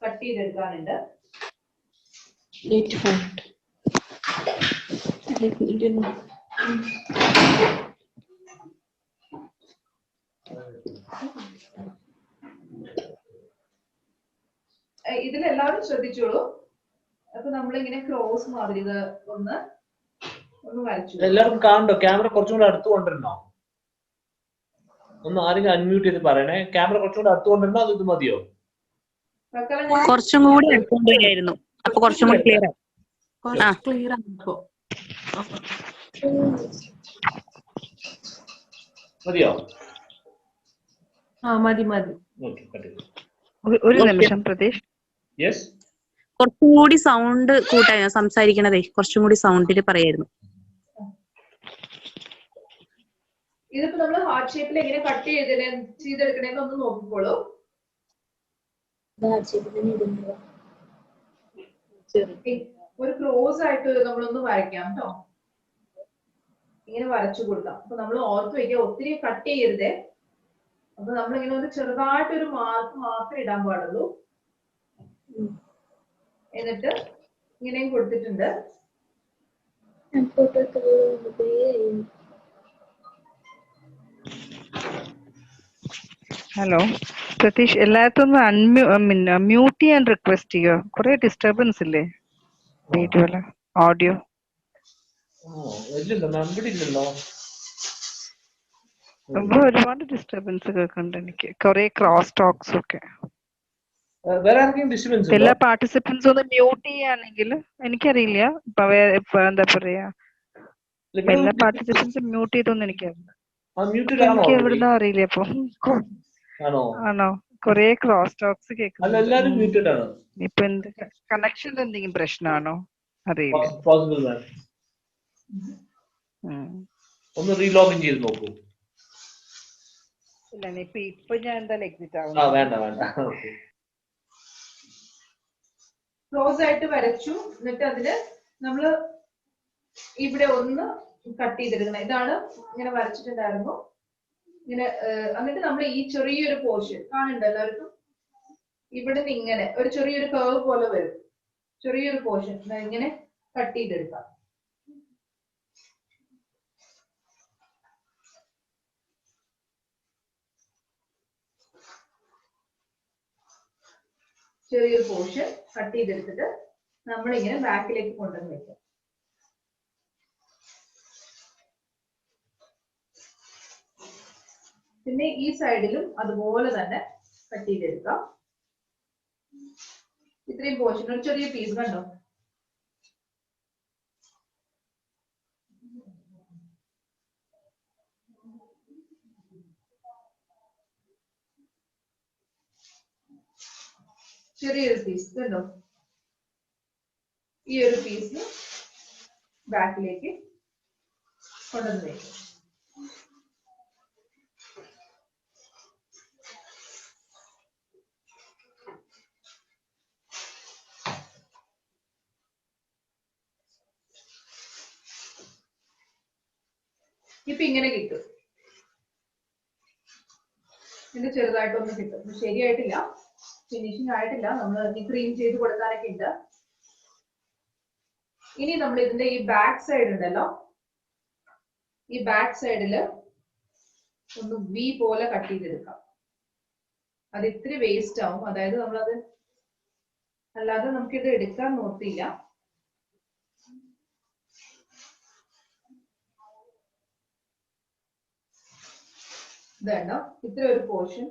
കട്ട് ചെയ്തെടുക്കാനുണ്ട്. ഇതിലെല്ലാവരും ശ്രദ്ധിച്ചോളൂ. അപ്പൊ നമ്മളിങ്ങനെ ക്രോസ് മാതിരി ഇത് ഒന്ന് വരച്ചു. എല്ലാവർക്കും കാണണ്ടോ? ക്യാമറ കുറച്ചും കൂടെ അടുത്ത് കൊണ്ടിരുന്നോ? ഒന്ന് ആരെങ്കിലും അൺമ്യൂട്ട് ചെയ്ത് പറയണേ. ക്യാമറ കുറച്ചും കൂടെ അടുത്ത് കൊണ്ടിരുന്നോ അത് ഇത് മതിയോ? കുറച്ചും കൂടി അടുത്തുകൊണ്ടിരിക്കുന്നു. അപ്പൊ കുറച്ചും കൂടി ക്ലിയർ ആയി. മതിയോ? മതി. ഒരു നിമിഷം പ്രതീഷ്. യെസ്, കുറച്ചും കൂടി സൗണ്ട് കൂട്ടാ സംസാരിക്കണതേ, കുറച്ചും കൂടി സൗണ്ടിൽ പറയായിരുന്നു. ഇതിപ്പോ നമ്മൾ ഹാർട്ട് ഷേപ്പിൽ എങ്ങനെ കട്ട് ചെയ്തെടുക്കണേന്ന് ഒന്ന് നോക്കിക്കോളൂ. ഒരു ക്രോസ് ആയിട്ട് നമ്മളൊന്ന് വരയ്ക്കാം കേട്ടോ. ഇങ്ങനെ വരച്ചു കൊടുക്കാം. അപ്പൊ നമ്മൾ ഓർത്ത് വയ്ക്കുക, ഒത്തിരി കട്ട് ചെയ്യരുതേ. അപ്പൊ നമ്മളിങ്ങനെ ഒരു ചെറുതായിട്ടൊരു മാർക്ക് മാത്രമേ ഇടാൻ പാടുള്ളൂ. എന്നിട്ട് ഇങ്ങനെയും കൊടുത്തിട്ടുണ്ട്. ഹലോ പ്രതീഷ്, എല്ലായിടത്തും മ്യൂട്ട് ചെയ്യാൻ റിക്വസ്റ്റ് ചെയ്യുക. കുറെ ഡിസ്റ്റർബൻസ് ഇല്ലേ വീഡിയോയില്, ഓഡിയോ? ഒരുപാട് ഡിസ്റ്റർബൻസ് കേൾക്കുന്നുണ്ട് എനിക്ക്, കുറെ ക്രോസ് ടോക്സ് ഒക്കെ. വേറെ ആർക്കെങ്കിലും ഡിസ്റ്റർബൻസ് ഉണ്ടോ? എല്ലാ പാർട്ടിസിപ്പൻസും ഒന്ന് മ്യൂട്ട് ചെയ്യാണെങ്കിൽ എനിക്കറിയില്ല. ഇപ്പൊ എന്താ പറയാ, എല്ലാ പാർട്ടിസിപ്പൻസും മ്യൂട്ട് ചെയ്തൊന്നും എനിക്കറിയില്ല. മ്യൂട്ടഡ് ആണോ എനിക്ക് already? എവിടുന്നാ അറിയില്ല. അപ്പൊ ആണോ? ആണോ? കൊറേ ക്രോസ് ടോക്സ് അല്ല, കേൾക്കുന്നുണ്ട്. എല്ലാരും മ്യൂട്ടഡ് ആണ്. ഇപ്പൊ എന്ത് കണക്ഷന്റെ എന്തെങ്കിലും പ്രശ്നമാണോ അറിയില്ല. പോസിബിൾ മാം. ഒന്ന് റീലോഗിൻ ചെയ്ത് നോക്കൂ. ഇല്ല, ഇപ്പൊ ഞാൻ എന്തായാലും എക്സിറ്റ് ആവും. വേണ്ട വേണ്ട. ഓക്കെ. ക്ലോസ് ആയിട്ട് വരച്ചു. എന്നിട്ട് അതില് നമ്മള് ഇവിടെ ഒന്ന് കട്ട് ചെയ്തെടുക്കണം. ഇതാണ് ഇങ്ങനെ വരച്ചിട്ടുണ്ടായിരുന്നു. ഇങ്ങനെ എന്നിട്ട് നമ്മൾ ഈ ചെറിയൊരു പോർഷൻ കാണുന്നുണ്ട് എല്ലാവർക്കും. ഇവിടെ നിന്ന് ഇങ്ങനെ ഒരു ചെറിയൊരു കർവ് പോലെ വരും. ചെറിയൊരു പോർഷൻ ഇങ്ങനെ കട്ട് ചെയ്തെടുക്കാം. ചെറിയൊരു പോർഷൻ കട്ട് ചെയ്തെടുത്തിട്ട് നമ്മളിങ്ങനെ ബാക്കിലേക്ക് കൊണ്ടുവന്ന് വെക്കാം. പിന്നെ ഈ സൈഡിലും അതുപോലെ തന്നെ കട്ട് ചെയ്തെടുക്കാം. ഇത്രയും പോർഷൻ ഒരു ചെറിയ പീസ് കണ്ടോ? ചെറിയൊരു പീസ് കണ്ടോ? ഈ ഒരു പീസ് ബാക്കിലേക്ക് കൊണ്ടുവന്ന് വയ്ക്കും. ഇപ്പൊ ഇങ്ങനെ കിട്ടും. ഇത് ചെറുതായിട്ടൊന്ന് കിട്ടും. ശരിയായിട്ടില്ല, ഫിനിഷിംഗ് ആയിട്ടില്ല. നമ്മൾ ക്രീം ചെയ്ത് കൊടുക്കാനൊക്കെ ഉണ്ട്. ഇനി നമ്മൾ ഇതിന്റെ ഈ ബാക്ക് സൈഡ് ഉണ്ടല്ലോ, ഈ ബാക്ക് സൈഡില് ഒന്ന് വി പോലെ കട്ട് ചെയ്തെടുക്കാം. അത് ഇത്തിരി വേസ്റ്റ് ആവും. അതായത് നമ്മളത് അല്ലാതെ നമുക്കിത് എടുക്കാൻ നോക്കിയില്ല. ഇതാണോ ഇത്ര ഒരു പോർഷൻ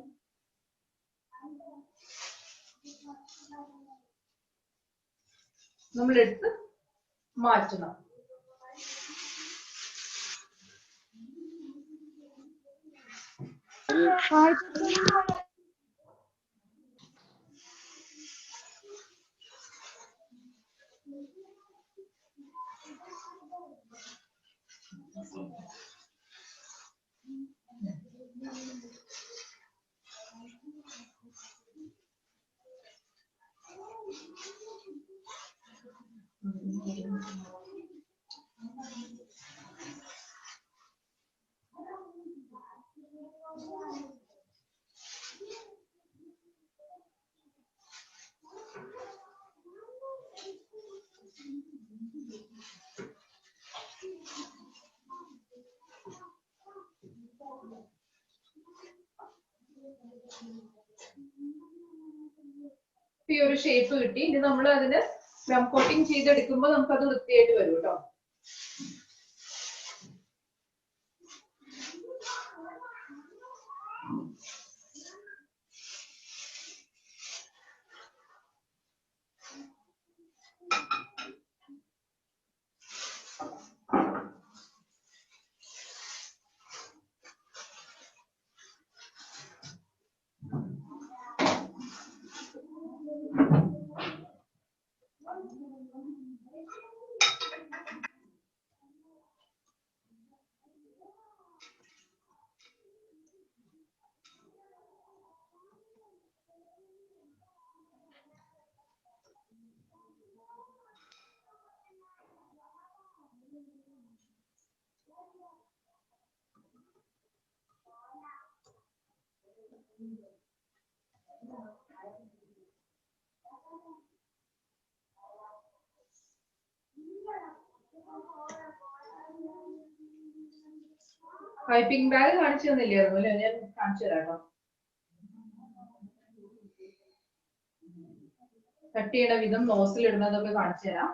നമ്മളെടുത്ത് മാറ്റണം. ഈ ഒരു ഷേപ്പ് കിട്ടി. ഇനി നമ്മൾ അതിന് ഗം കോട്ടിങ് ചെയ്തെടുക്കുമ്പോൾ നമുക്കത് വൃത്തിയായിട്ട് വരും കേട്ടോ. പൈപ്പിംഗ് ബാഗ് കാണിച്ചു തന്നില്ലായിരുന്നു അല്ലേ? ഞാൻ കാണിച്ചു തരാം കേട്ടോ. കട്ട് ചെയ്യണ വിധം, നോസിൽ ഇടുന്നതൊക്കെ കാണിച്ചു തരാം.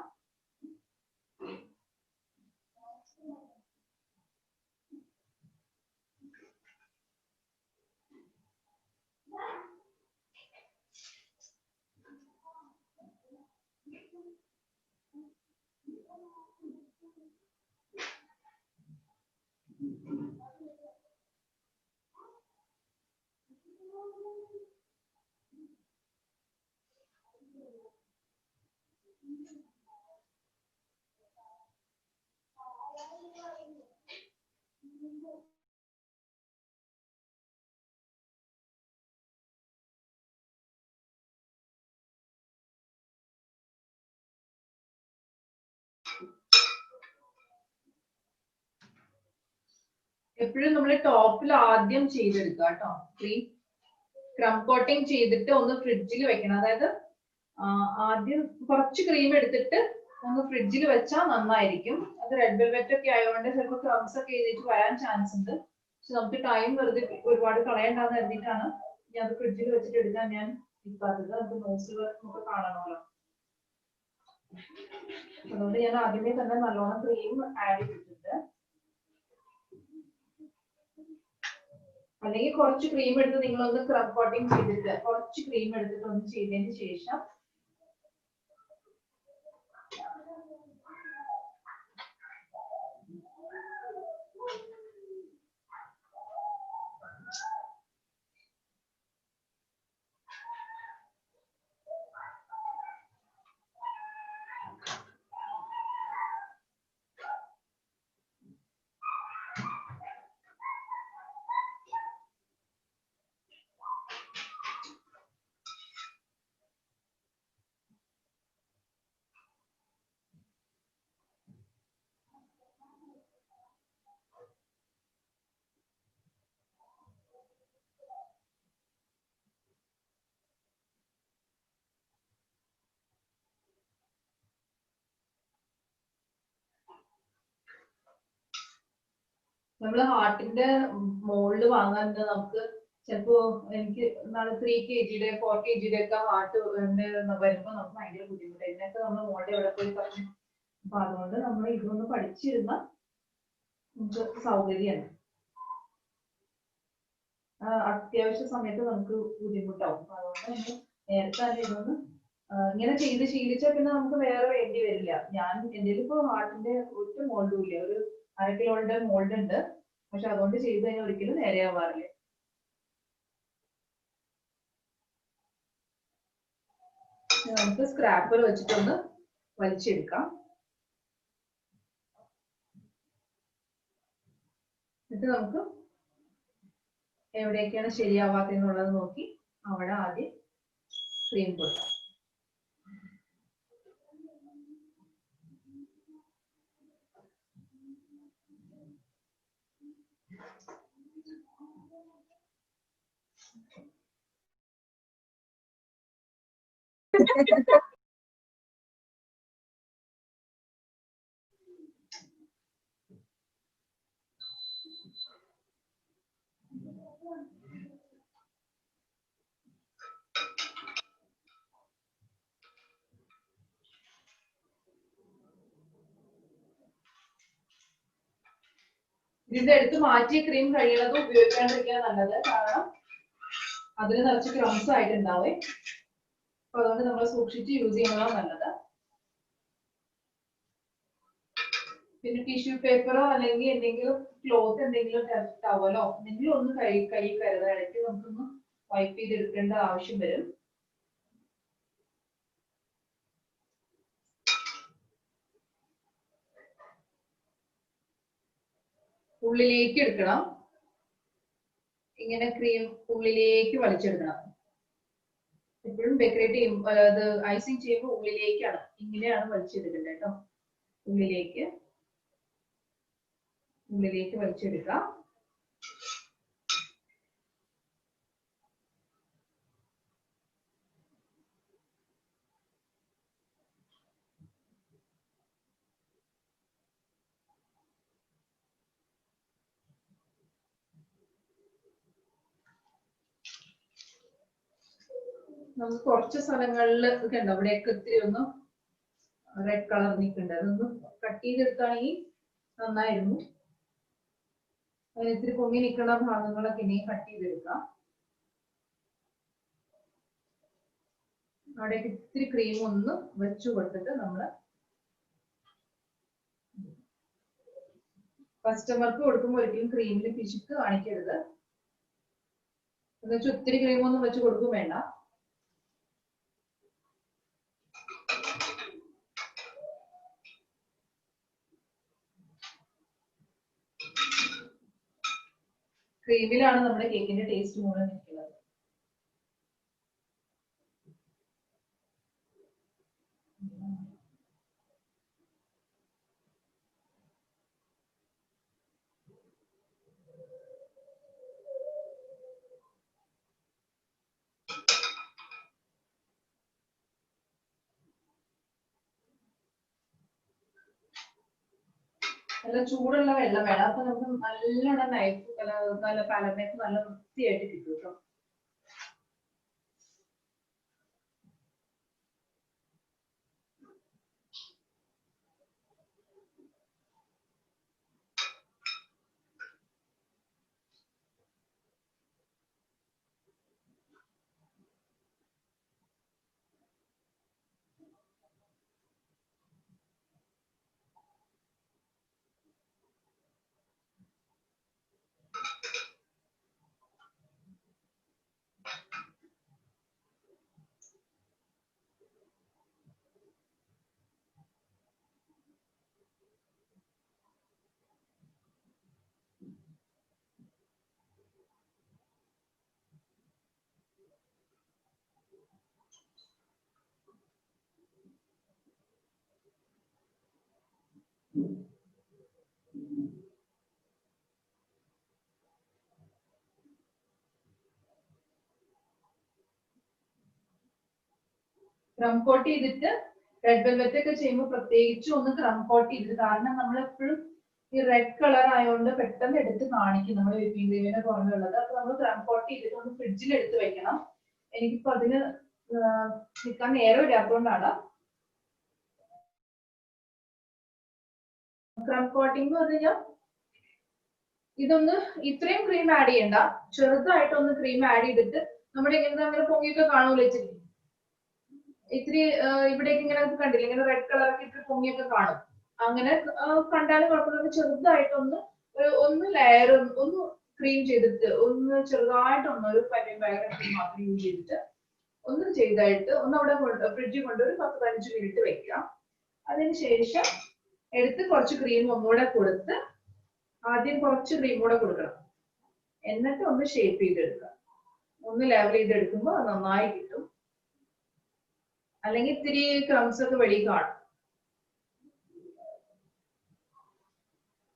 എപ്പോഴും നമ്മൾ ടോപ്പിൽ ആദ്യം ചെയ്തെടുക്കുക കേട്ടോ. ക്രീം ക്രം കോട്ടിങ് ചെയ്തിട്ട് ഒന്ന് ഫ്രിഡ്ജിൽ വെക്കണം. അതായത് ആദ്യം കുറച്ച് ക്രീം എടുത്തിട്ട് ഒന്ന് ഫ്രിഡ്ജിൽ വെച്ചാൽ നന്നായിരിക്കും. അത് റെഡ് വെൽവെറ്റ് ഒക്കെ ആയതുകൊണ്ട് ചിലപ്പോൾ ക്രംസ് ഒക്കെ എഴുതിയിട്ട് വരാൻ ചാൻസ് ഉണ്ട്. പക്ഷെ നമുക്ക് ടൈം വെറുതെ ഒരുപാട് കളയണ്ടാന്ന് കരുതിയിട്ടാണ് ഞാൻ അത് ഫ്രിഡ്ജിൽ വെച്ചിട്ട് എടുക്കാൻ ഞാൻ ഇപ്പാത്തത്. നമുക്ക് നോസിൽ നമുക്ക് കാണണമല്ലോ. അതുകൊണ്ട് ഞാൻ ആദ്യമേ തന്നെ നല്ലോണം ക്രീം ആഡ് ചെയ്തിട്ടുണ്ട്. അല്ലെങ്കിൽ കുറച്ച് ക്രീം എടുത്ത് നിങ്ങളൊന്ന് ക്രം കോട്ടിങ് ചെയ്തിട്ട് കുറച്ച് ക്രീം എടുത്തിട്ട് ഒന്ന് ചെയ്തതിന് ശേഷം നമ്മള് ഹാർട്ടിന്റെ മോൾഡ് വാങ്ങാൻ നമുക്ക് ചിലപ്പോ എനിക്ക് 3 kg 4 kg ഒക്കെ ഹാർട്ട് വരുമ്പോ നമുക്ക് ഭയങ്കര ബുദ്ധിമുട്ട്. ഇതിനൊക്കെ നമ്മൾ മോൾഡ് എവിടെ പോയി പറഞ്ഞു. അപ്പൊ അതുകൊണ്ട് നമ്മൾ ഇതൊന്ന് പഠിച്ചിരുന്ന നമുക്ക് സൗകര്യമാണ്. അത്യാവശ്യ സമയത്ത് നമുക്ക് ബുദ്ധിമുട്ടാവും. അപ്പൊ അതുകൊണ്ട് നമ്മൾ നേരത്തെ തന്നെ ഇതൊന്ന് ഇങ്ങനെ ചെയ്ത് ശീലിച്ചാൽ പിന്നെ നമുക്ക് വേറെ വേണ്ടി വരില്ല. ഞാൻ എന്റെ ഇപ്പൊ ഹാർട്ടിന്റെ ഒറ്റ മോൾഡും ഇല്ല. ഒരു 1/2 കിലോയുടെ മോൾഡ് ഉണ്ട്. പക്ഷെ അതുകൊണ്ട് ചെയ്ത് കഴിഞ്ഞാൽ ഒരിക്കലും നേരെയാവാറില്ല. നമുക്ക് സ്ക്രാപ്പർ വെച്ചിട്ടൊന്ന് വലിച്ചെടുക്കാം. എന്നിട്ട് നമുക്ക് എവിടെയൊക്കെയാണ് ശരിയാവാത്തെന്നുള്ളത് നോക്കി അവിടെ ആദ്യം ക്രീം കൊടുക്കാം. ഇതിന്റെ അടുത്ത് മാറ്റിയ ക്രീം കഴിയുന്നത് ഉപയോഗിക്കാണ്ടിരിക്കാൻ നല്ലത്. കാരണം അതിന് നിറച്ച് ക്രംസ് ആയിട്ടുണ്ടാവേ. അപ്പൊ അതുകൊണ്ട് നമ്മൾ സൂക്ഷിച്ച് യൂസ് ചെയ്യുന്നതാണ് നല്ലത്. പിന്നെ ടിഷ്യൂ പേപ്പറോ അല്ലെങ്കിൽ എന്തെങ്കിലും ക്ലോത്ത് എന്തെങ്കിലും ടവലോ എന്തെങ്കിലും ഒന്ന് കയ്യിൽ കരുതാൻ ഇടയ്ക്ക് നമുക്കൊന്ന് വൈപ്പ് ചെയ്തെടുക്കേണ്ട ആവശ്യം വരും. ഉള്ളിലേക്ക് എടുക്കണം. ഇങ്ങനെ ക്രീം ഉള്ളിലേക്ക് വലിച്ചെടുക്കണം. എപ്പോഴും ഡെക്കറേറ്റ് ചെയ്യുമ്പോൾ അത് ഐസിങ് ചെയ്യുമ്പോൾ ഉള്ളിലേക്കാണ് ഇങ്ങനെയാണ് വലിച്ചെടുക്കേണ്ടത് കേട്ടോ. ഉള്ളിലേക്ക് വലിച്ചെടുക്കാം. നമുക്ക് കുറച്ച് സ്ഥലങ്ങളിൽ ഒക്കെ ഉണ്ട് അവിടെയൊക്കെ ഇത്തിരി ഒന്ന് റെഡ് കളർ നിൽക്കുന്നുണ്ട്. അതൊന്ന് കട്ട് ചെയ്തെടുത്താണെങ്കിൽ നന്നായിരുന്നു. അതിന് ഇത്തിരി പൊങ്ങി നിൽക്കുന്ന ഭാഗങ്ങളൊക്കെ ഇനിയും കട്ട് ചെയ്തെടുക്കാം. അവിടേക്ക് ഇത്തിരി ക്രീം ഒന്ന് വെച്ചു കൊടുത്തിട്ട് നമ്മള് കസ്റ്റമർക്ക് കൊടുക്കുമ്പോൾ ഒരിക്കലും ക്രീമിൽ പിശുക്ക് കാണിക്കരുത്. എന്നുവെച്ചാൽ ഒത്തിരി ക്രീം ഒന്നും വെച്ച് കൊടുക്കും വേണ്ട. ക്രീമിലാണ് നമ്മുടെ കേക്കിന്റെ ടേസ്റ്റ് മുഴുവൻ നിൽക്കുന്നത്. നല്ല ചൂടുള്ള വെള്ളം വേണം. അപ്പൊ നമുക്ക് നല്ലോണം നൈഫ് നല്ല പാലനൈഫ് നല്ല വൃത്തിയായിട്ട് കിട്ടും കേട്ടോ. ക്രം കോട്ട് ചെയ്തിട്ട് റെഡ് വെൽവെറ്റ് ഒക്കെ ചെയ്യുമ്പോൾ പ്രത്യേകിച്ച് ഒന്ന് ക്രം കോട്ട് ചെയ്തിട്ട്, കാരണം നമ്മൾ എപ്പോഴും ഈ റെഡ് കളർ ആയതുകൊണ്ട് പെട്ടെന്ന് എടുത്ത് കാണിക്കും നമ്മുടെ വിപ്പിംഗ് ക്രീമിന്റെ പുറമെയുള്ളത്. അപ്പൊ നമ്മൾ ക്രം കോട്ട് ചെയ്തിട്ട് ഒന്ന് ഫ്രിഡ്ജിൽ എടുത്ത് വെക്കണം. എനിക്കിപ്പോ അതിന് നിൽക്കാൻ നേരം ഇല്ലാത്തതുകൊണ്ടാണ്. ക്രം കോട്ടിംഗ് എന്ന് പറഞ്ഞു കഴിഞ്ഞാൽ ഇതൊന്ന് ഇത്രയും ക്രീം ആഡ് ചെയ്യണ്ട, ചെറുതായിട്ടൊന്ന് ക്രീം ആഡ് ചെയ്തിട്ട് നമ്മുടെ ഇങ്ങനെ അങ്ങനെ പൊങ്ങിയൊക്കെ കാണൂല ഇച്ചിരി ഇത്തിരി ഇവിടേക്ക് ഇങ്ങനെ കണ്ടില്ല, ഇങ്ങനെ റെഡ് കളറൊക്കെ ഇട്ട് പൊങ്ങിയൊക്കെ കാണും. അങ്ങനെ കണ്ടാലും കുഴപ്പമില്ല. ചെറുതായിട്ടൊന്ന് ഒന്ന് ലെയർ ഒന്ന് ക്രീം ചെയ്തിട്ട് ഒന്ന് ചെറുതായിട്ടൊന്ന് ഒരു ക്രീം മാത്രം യൂസ് ചെയ്തിട്ട് ഒന്ന് ചെയ്തായിട്ട് ഒന്ന് അവിടെ ഫ്രിഡ്ജിൽ കൊണ്ട് ഒരു 10-15 മിനിറ്റ് വെക്കാം. അതിനുശേഷം എടുത്ത് കുറച്ച് ക്രീം ഒന്നുകൂടെ കൊടുത്ത്, ആദ്യം കുറച്ച് ക്രീം കൂടെ കൊടുക്കണം, എന്നിട്ട് ഒന്ന് ഷേപ്പ് ചെയ്തെടുക്കുക. ഒന്ന് ലെവൽ ചെയ്തെടുക്കുമ്പോൾ അത് നന്നായി കിട്ടും. അല്ലെങ്കിൽ ഇത്തിരി ക്രംസ് ഒക്കെ വെളിയിൽ കാണും.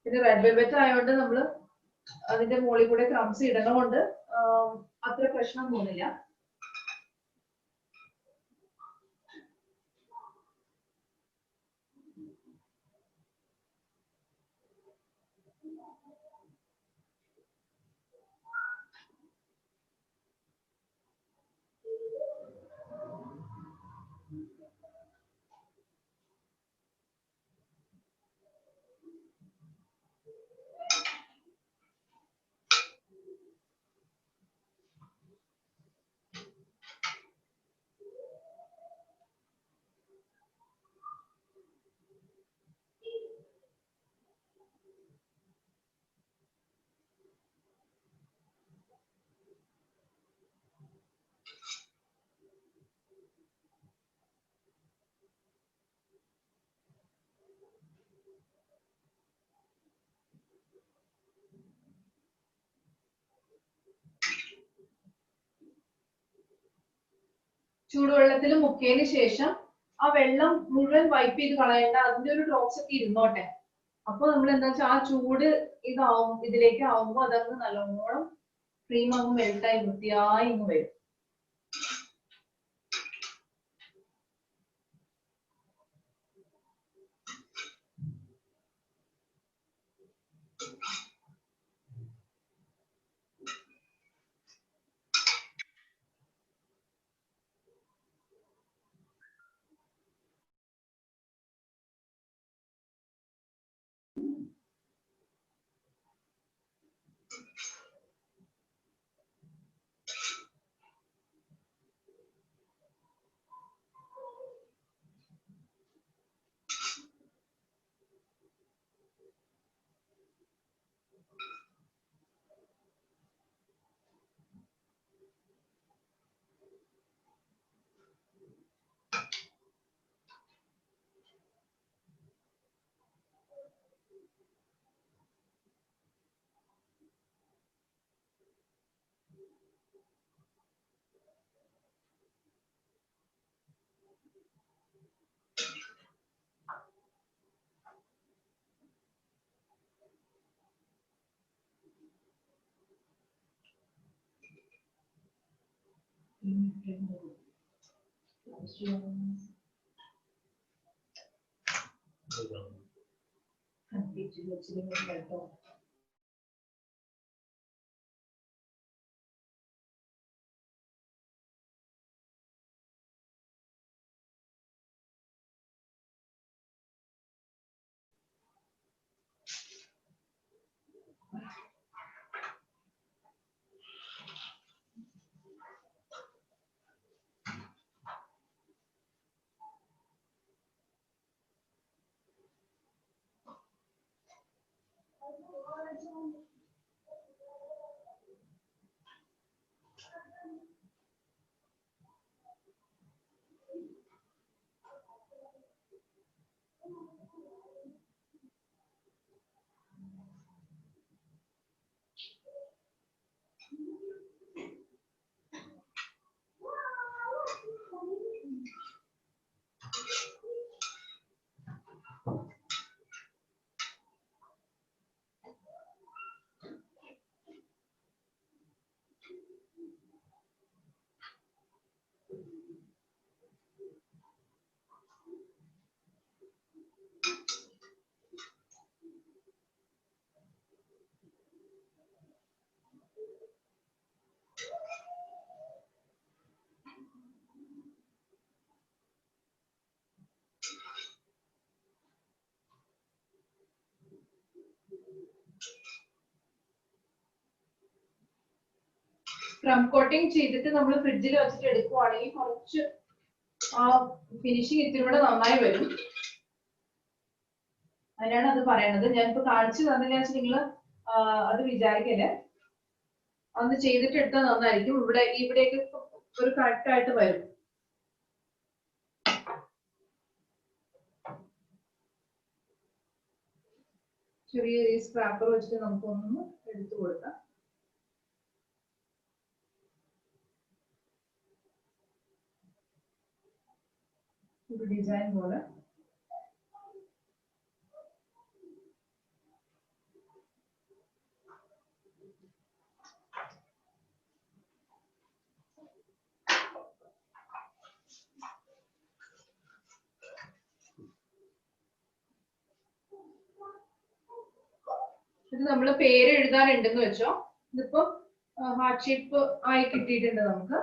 പിന്നെ റെഡ് വെൽവെറ്റ് ആയതുകൊണ്ട് നമ്മള് അതിന്റെ മുകളിൽ കൂടെ ക്രംസ് ഇടണോണ്ട് അത്ര പ്രശ്നം തോന്നില്ല. ചൂടുവെള്ളത്തിൽ മുക്കിയതിന് ശേഷം ആ വെള്ളം മുഴുവൻ വൈപ്പ് ചെയ്ത് കളയേണ്ട, അതിന്റെ ഒരു ഡ്രോപ്സ് ഒക്കെ ഇരുന്നോട്ടെ. അപ്പൊ നമ്മൾ എന്താ വെച്ചാൽ ആ ചൂട് ഇതിലേക്ക് ആവുമ്പോ അതങ്ങ് നല്ലോണം ക്രീം അങ്ങ് മെൽട്ടായി വൃത്തിയായി ഇങ്ങ് വരും. ക്രം കോട്ടിങ് ചെയ്തിട്ട് നമ്മൾ ഫ്രിഡ്ജിൽ വെച്ചിട്ട് എടുക്കുവാണെങ്കിൽ കുറച്ച് ആ ഫിനിഷിങ് ഇത്തിരി കൂടെ നന്നായി വരും. അതിനാണ് അത് പറയണത്. ഞാനിപ്പോ കാണിച്ചു തന്നില്ല നിങ്ങൾ അത് വിചാരിക്കല്ലേ. അന്ന് ചെയ്തിട്ട് എടുത്താൽ നന്നായിരിക്കും. ഇവിടേക്ക് ഒരു കറക്റ്റ് ആയിട്ട് വരും. ചെറിയ സ്ക്രാപ്പർ വെച്ചിട്ട് നമുക്കൊന്ന് എടുത്തു കൊടുക്കാം. ഒരു ഡിസൈൻ പോലെ ഇത് നമ്മൾ പേര് എഴുതാനുണ്ടെന്ന് വെച്ചോ. ഇതിപ്പോ ഹാർട്ട് ഷേപ്പ് ആയി കിട്ടിയിട്ടുണ്ട് നമുക്ക്.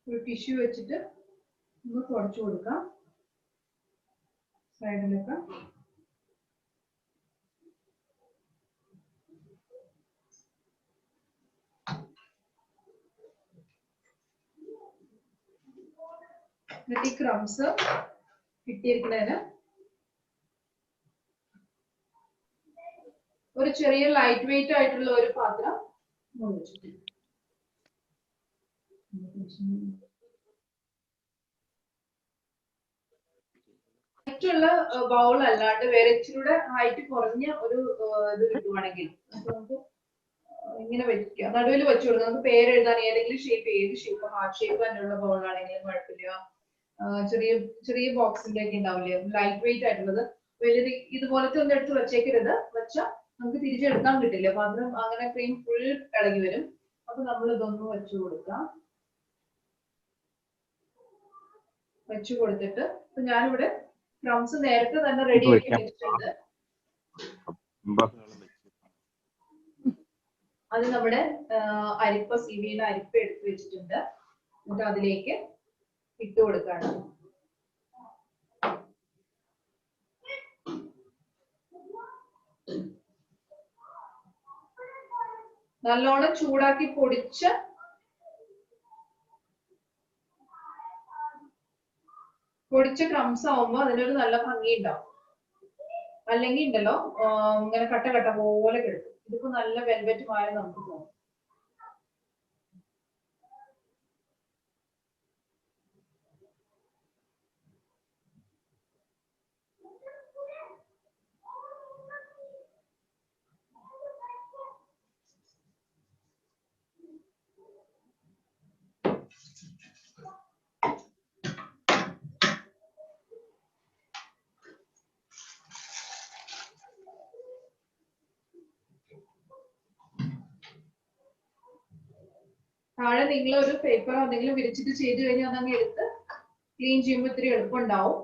ഒരു ടിഷ്യൂ വെച്ചിട്ട് ഒന്ന് തുടച്ചു കൊടുക്കാം സൈഡിലൊക്കെ. എന്നിട്ട് ഈ ക്രംസ് കിട്ടിയിരിക്കുന്നതിന് ഒരു ചെറിയ ലൈറ്റ് വെയിറ്റ് ആയിട്ടുള്ള ഒരു പാത്രം വെച്ചിട്ടുണ്ട്. മറ്റുള്ള ബൗൾ അല്ലാണ്ട് വേറെ ഇച്ചിരി ഹൈറ്റ് കുറഞ്ഞ ഒരു ഇത് കിട്ടുവാണെങ്കിൽ നമുക്ക് ഇങ്ങനെ വെക്കാം. നടുവിൽ വെച്ചു കൊടുക്കാം. നമുക്ക് പേര് എഴുതാൻ ഏതെങ്കിലും ഷേപ്പ്, ഏത് ഷേപ്പ്, ഹാർട്ട് ഷേപ്പ് തന്നെയുള്ള ബൗളാണെങ്കിലും കുഴപ്പമില്ല. ചെറിയ ചെറിയ ബോക്സിന്റെ ഒക്കെ ഉണ്ടാവില്ലേ, ലൈറ്റ് വെയിറ്റ് ആയിട്ടുള്ളത്. വലിയത് ഇതുപോലത്തെ ഒന്നും എടുത്ത് വെച്ചേക്കരുത്. വെച്ചാൽ നമുക്ക് തിരിച്ചെടുക്കാൻ കിട്ടില്ല. പാത്രം അങ്ങനെ ക്രീം ഫുൾ ഇളകി വരും. അപ്പൊ നമ്മൾ ഇതൊന്ന് വെച്ചു കൊടുക്കാം. വെച്ചു കൊടുത്തിട്ട് ഇപ്പൊ ഞാനിവിടെ ക്രംസ് നേരത്തെ തന്നെ റെഡി ആക്കി വെച്ചിട്ടുണ്ട്. അത് നമ്മുടെ അരിപ്പ, സിവിയുടെ അരിപ്പ എടുത്ത് വെച്ചിട്ടുണ്ട്. എന്നിട്ട് അതിലേക്ക് ഇട്ട് കൊടുക്കാണ്. നല്ലോണം ചൂടാക്കി പൊടിച്ച് ക്രംസ് ആവുമ്പോ അതിനൊരു നല്ല ഭംഗി ഉണ്ടാവും. അല്ലെങ്കിൽ ഉണ്ടല്ലോ ഇങ്ങനെ കട്ട കട്ട പോലെ കിടക്കും. ഇതിപ്പോ നല്ല വെൽവെറ്റ് മായ നമുക്ക് തോന്നും. താഴെ നിങ്ങൾ ഒരു പേപ്പറോ എന്തെങ്കിലും വിരിച്ചിട്ട് ചെയ്ത് കഴിഞ്ഞാൽ അതങ്ങ് എടുത്ത് ക്ലീൻ ചെയ്യുമ്പോൾ ഇത്തിരി എളുപ്പമുണ്ടാവും.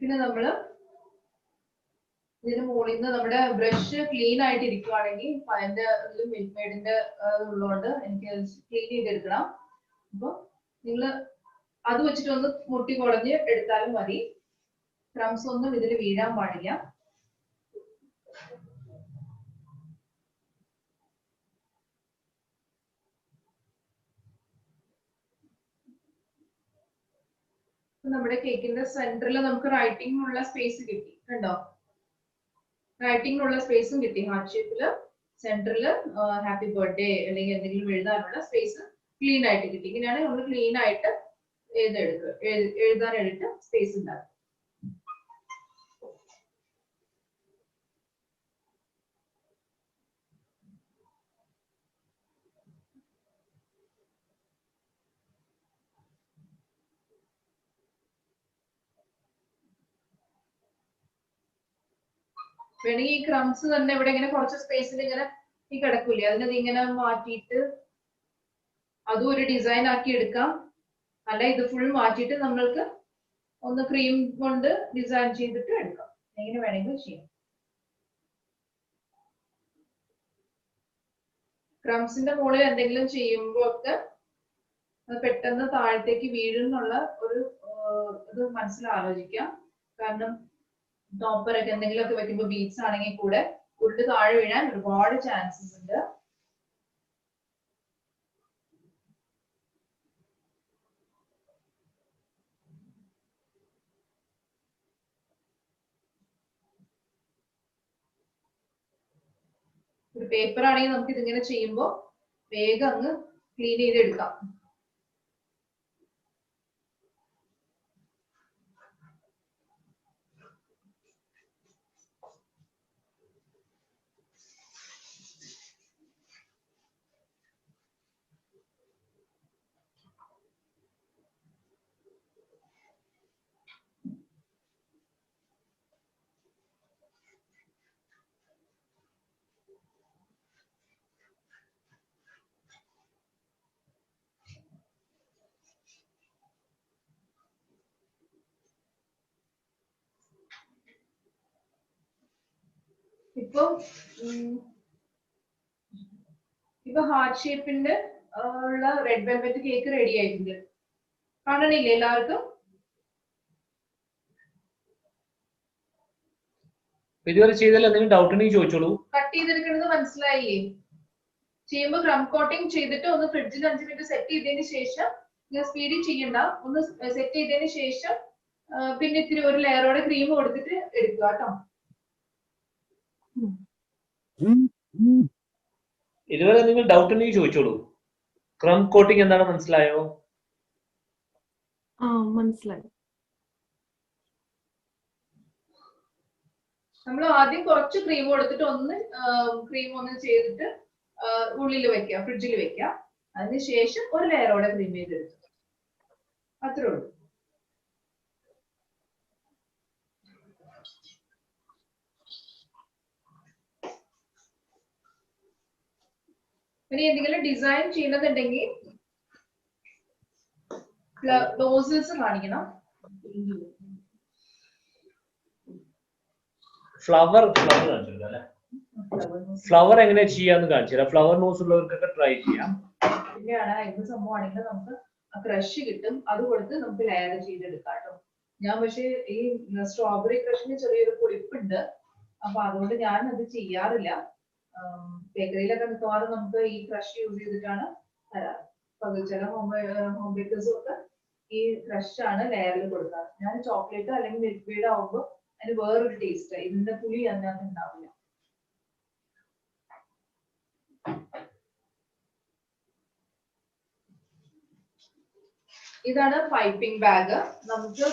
പിന്നെ നമ്മള് ഇതിന് മുകളിൽ നിന്ന് നമ്മുടെ ബ്രഷ് ക്ലീൻ ആയിട്ട് ഇരിക്കുവാണെങ്കിൽ അതിന്റെ മിൽക്ക് മെയ്ഡിന്റെ ഉള്ളതുകൊണ്ട് എനിക്ക് ക്ലീൻ ചെയ്തെടുക്കണം. അപ്പൊ നിങ്ങള് അത് വെച്ചിട്ട് ഒന്ന് മുട്ടി കുടഞ്ഞ് എടുത്താലും മതി. ക്രംസ് ഒന്നും ഇതിൽ വീഴാൻ പാടില്ല. നമ്മുടെ കേക്കിന്റെ സെന്ററിൽ നമുക്ക് റൈറ്റിംഗിനുള്ള സ്പേസ് കിട്ടി, കണ്ടോ? റൈറ്റിംഗിനുള്ള സ്പേസും കിട്ടി. ഹാർട്ട് ഷേപ്പില് സെന്ററിൽ ഹാപ്പി ബർത്ത്ഡേ അല്ലെങ്കിൽ എന്തെങ്കിലും എഴുതാനുള്ള സ്പേസ് ക്ലീൻ ആയിട്ട് കിട്ടി. ഇങ്ങനെയാണ് നമ്മൾ ക്ലീൻ ആയിട്ട് എഴുതാനായിട്ട് സ്പേസ് ഉണ്ടാകും. വേണമെങ്കിൽ ഈ ക്രംസ് തന്നെ ഇവിടെ ഇങ്ങനെ കുറച്ച് സ്പേസിൽ ഇങ്ങനെ ഈ കിടക്കൂലേ, അതിനത് ഇങ്ങനെ മാറ്റിയിട്ട് അതും ഒരു ഡിസൈൻ ആക്കി എടുക്കാം. അല്ല ഇത് ഫുൾ മാറ്റിയിട്ട് നമ്മൾക്ക് ഒന്ന് ക്രീം കൊണ്ട് ഡിസൈൻ ചെയ്തിട്ട് എടുക്കാം. എങ്ങനെ വേണമെങ്കിലും ചെയ്യാം. ക്രംസിന്റെ മുകളിൽ എന്തെങ്കിലും ചെയ്യുമ്പോൾ ഒക്കെ അത് പെട്ടെന്ന് താഴത്തേക്ക് വീഴുന്നുള്ള ഒരു ഇത് മനസ്സിലാലോചിക്കാം. കാരണം ടോപ്പറൊക്കെ എന്തെങ്കിലുമൊക്കെ വെക്കുമ്പോൾ ബീഡ്സ് ആണെങ്കിൽ കൂടെ ഉരുട്ട് താഴെ വീഴാൻ ഒരുപാട് ചാൻസസ് ഉണ്ട്. ഒരു പേപ്പർ ആണെങ്കിൽ നമുക്ക് ഇതിങ്ങനെ ചെയ്യുമ്പോൾ വേഗം അങ്ങ് ക്ലീൻ ചെയ്തെടുക്കാം. ഇപ്പൊ ഹാർട്ട് ഷേപ്പിന്റെ ഉള്ള റെഡ് വെൽവെറ്റ് കേക്ക് റെഡി ആയിട്ടുണ്ട്. കാണണില്ലേ എല്ലാവർക്കും? ഇതുവരെ ചെയ്താൽ എന്തെങ്കിലും ഡൗട്ട് ഉണ്ടെങ്കിൽ ചോദിച്ചോളൂ. കട്ട് ചെയ്തെടുക്കുന്നത് മനസ്സിലായില്ലേ? ചെയ്യുമ്പോൾ ക്രം കോട്ടിംഗ് ചെയ്തിട്ട് ഒന്ന് ഫ്രിഡ്ജിൽ 5 മിനിറ്റ് സെറ്റ് ചെയ്തതിന് ശേഷം, സ്പീഡിൽ ചെയ്യണ്ട, ഒന്ന് സെറ്റ് ചെയ്തതിന് ശേഷം പിന്നെ ഇത്തിരി ഒരു ലെയറോടെ ക്രീം കൊടുത്തിട്ട് എടുക്കുക കേട്ടോ. ഇതുവരെ നിങ്ങൾ ഡൗട്ട് ഉണ്ടെങ്കിൽ ചോദിച്ചോളൂ. ക്രം കോട്ടിംഗ് എന്താണ് മനസ്സിലായോ? മനസ്സിലായി. നമ്മൾ ആദ്യം കുറച്ച് ക്രീം കൊടുത്തിട്ട് ക്രീം ഒന്ന് ചെയ്തിട്ട് ഉള്ളിൽ വെക്കാം, ഫ്രിഡ്ജിൽ വെക്കാം. അതിനുശേഷം ഒരു ലെയറോടെ ക്രീം ചെയ്തെടുത്തു. അത്രേ ഉള്ളൂ. ഇനി എന്തെങ്കിലും ഡിസൈൻ ചെയ്യുന്നുണ്ടെങ്കിൽ നോസിൽസ് കാണിക്കണം. ഫ്ലവർ കാണിച്ചിട്ടുണ്ട് അല്ലെ. ഫ്ലവർ എങ്ങനെ ചെയ്യാന്ന് കാണിച്ചു. ഫ്ലവർ നോസ് ഉള്ളവർക്കൊക്കെ ട്രൈ ചെയ്യാം. പിന്നെയാണ് എന്ത് സംഭവമാണെങ്കിലും നമുക്ക് ക്രഷ് കിട്ടും, അത് കൊടുത്ത് നമുക്ക് ലെയർ ചെയ്തെടുക്കാം കേട്ടോ. ഞാൻ പക്ഷേ ഈ സ്ട്രോബെറി ക്രഷിന് ചെറിയൊരു പുളിപ്പുണ്ട്, അപ്പൊ അതുകൊണ്ട് ഞാൻ അത് ചെയ്യാറില്ല. ബേക്കറിയിലൊക്കെ മിക്കവാറും നമുക്ക് ഈ ക്രഷ് യൂസ് ചെയ്തിട്ടാണ് തരാറ്. ചില ഹോം ബേക്കേഴ്സും ഒക്കെ ഈ ക്രഷ് ആണ് ലെയറിൽ കൊടുക്കാറ്. ഞാൻ ചോക്ലേറ്റ് അല്ലെങ്കിൽ മിൽക്ക് മെയ്ഡ് ആവുമ്പോൾ അതിന് വേറൊരു ടേസ്റ്റ്, ഇതിന്റെ പുളി അതിനകത്ത് ഉണ്ടാവില്ല. ഇതാണ് പൈപ്പിംഗ് ബാഗ്. നമുക്ക്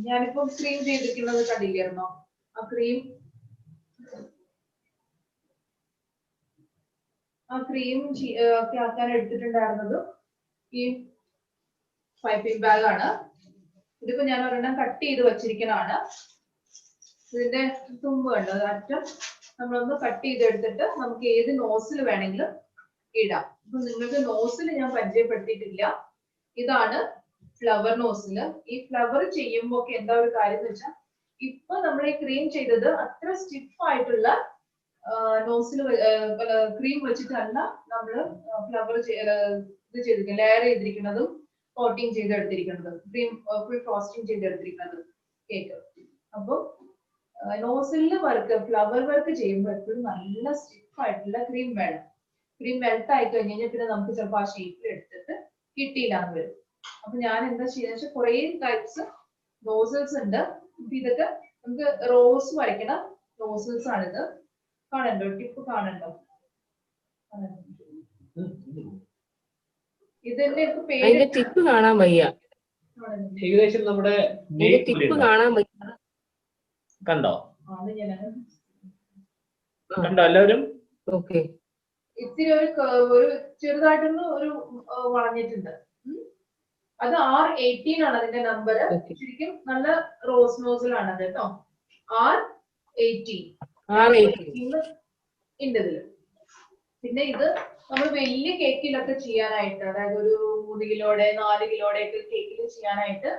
ഞാനിപ്പോ ക്രീം ചെയ്തിരിക്കുന്നത് കണ്ടില്ലായിരുന്നോ? ആ ക്രീം ഒക്കെ ആക്കാൻ എടുത്തിട്ടുണ്ടായിരുന്നത് ഈ പൈപ്പിംഗ് ബാഗ് ആണ്. ഇതിപ്പോ ഞാൻ ഒരെണ്ണം കട്ട് ചെയ്ത് വെച്ചിരിക്കുന്നതാണ്. ഇതിന്റെ തുമ്പ് കണ്ടോ, അറ്റം നമ്മളൊന്ന് കട്ട് ചെയ്തെടുത്തിട്ട് നമുക്ക് ഏത് നോസിൽ വേണമെങ്കിലും ഇടാം. അപ്പൊ നിങ്ങൾക്ക് നോസിൽ ഞാൻ പരിചയപ്പെടുത്തിയിട്ടില്ല. ഇതാണ് ഫ്ലവർ നോസിൽ. ഈ ഫ്ലവർ ചെയ്യുമ്പോൾ ഒക്കെ എന്താ ഒരു കാര്യം എന്ന് വെച്ചാൽ, ഇപ്പൊ നമ്മൾ ഈ ക്രീം ചെയ്തത് അത്ര സ്റ്റിഫ് ആയിട്ടുള്ള നോസിൽ ക്രീം വെച്ചിട്ടല്ല നമ്മള് ഫ്ലവർ ഇത് ചെയ്തിരിക്കുന്നത്, ലെയർ ചെയ്തിരിക്കുന്നതും കോട്ടിങ് ചെയ്തെടുത്തിരിക്കുന്നതും ക്രീം ഫുൾ ഫ്രോസ്റ്റിംഗ് ചെയ്തെടുത്തിരിക്കുന്നതും കേക്ക്. അപ്പം നോസിലിന് വർക്ക്, ഫ്ലവർ വർക്ക് ചെയ്യുമ്പോൾ എപ്പോഴും നല്ല സ്റ്റിഫ് ആയിട്ടുള്ള ക്രീം വേണം. ക്രീം മെൽറ്റ് ആയി കഴിഞ്ഞാൽ പിന്നെ നമുക്ക് ചിലപ്പോൾ ആ ഷേപ്പിൽ എടുത്തിട്ട് കിട്ടിയില്ലാന്ന് വരും. അപ്പൊ ഞാൻ എന്താ ചെയ്യുന്നത് വെച്ചാൽ കുറെ ടൈപ്സ് നോസിൽസ് ഉണ്ട്. ഇതൊക്കെ നമുക്ക് റോസ് വരയ്ക്കണ നോസിൽസ് ആണിത്. കാണണ്ടോ, ടിപ്പ് കാണണ്ടോ? ഇതിന്റെ പേര് ടിപ്പ് കാണാൻ വയ്യ. ഏകദേശം നമ്മുടെ ടിപ്പ് കാണാൻ വയ്യ. കണ്ടോ കണ്ടോ എല്ലാവരും? ഓക്കെ. ഇത്തിരി ഒരു ചെറുതായിട്ടൊന്ന് ഒരു വളഞ്ഞിട്ടുണ്ട്. അത് R18 ആണ് അതിന്റെ നമ്പർ. ശരിക്കും നല്ല റോസ് നോസിലാണ് അത് കേട്ടോ. R18 ഉണ്ട് ഇതില്. പിന്നെ ഇത് നമ്മൾ വലിയ കേക്കിലൊക്കെ ചെയ്യാനായിട്ട്, അതായത് ഒരു 3 കിലോയുടെ 4 കിലോയുടെ ഒക്കെ കേക്കിൽ ചെയ്യാനായിട്ട്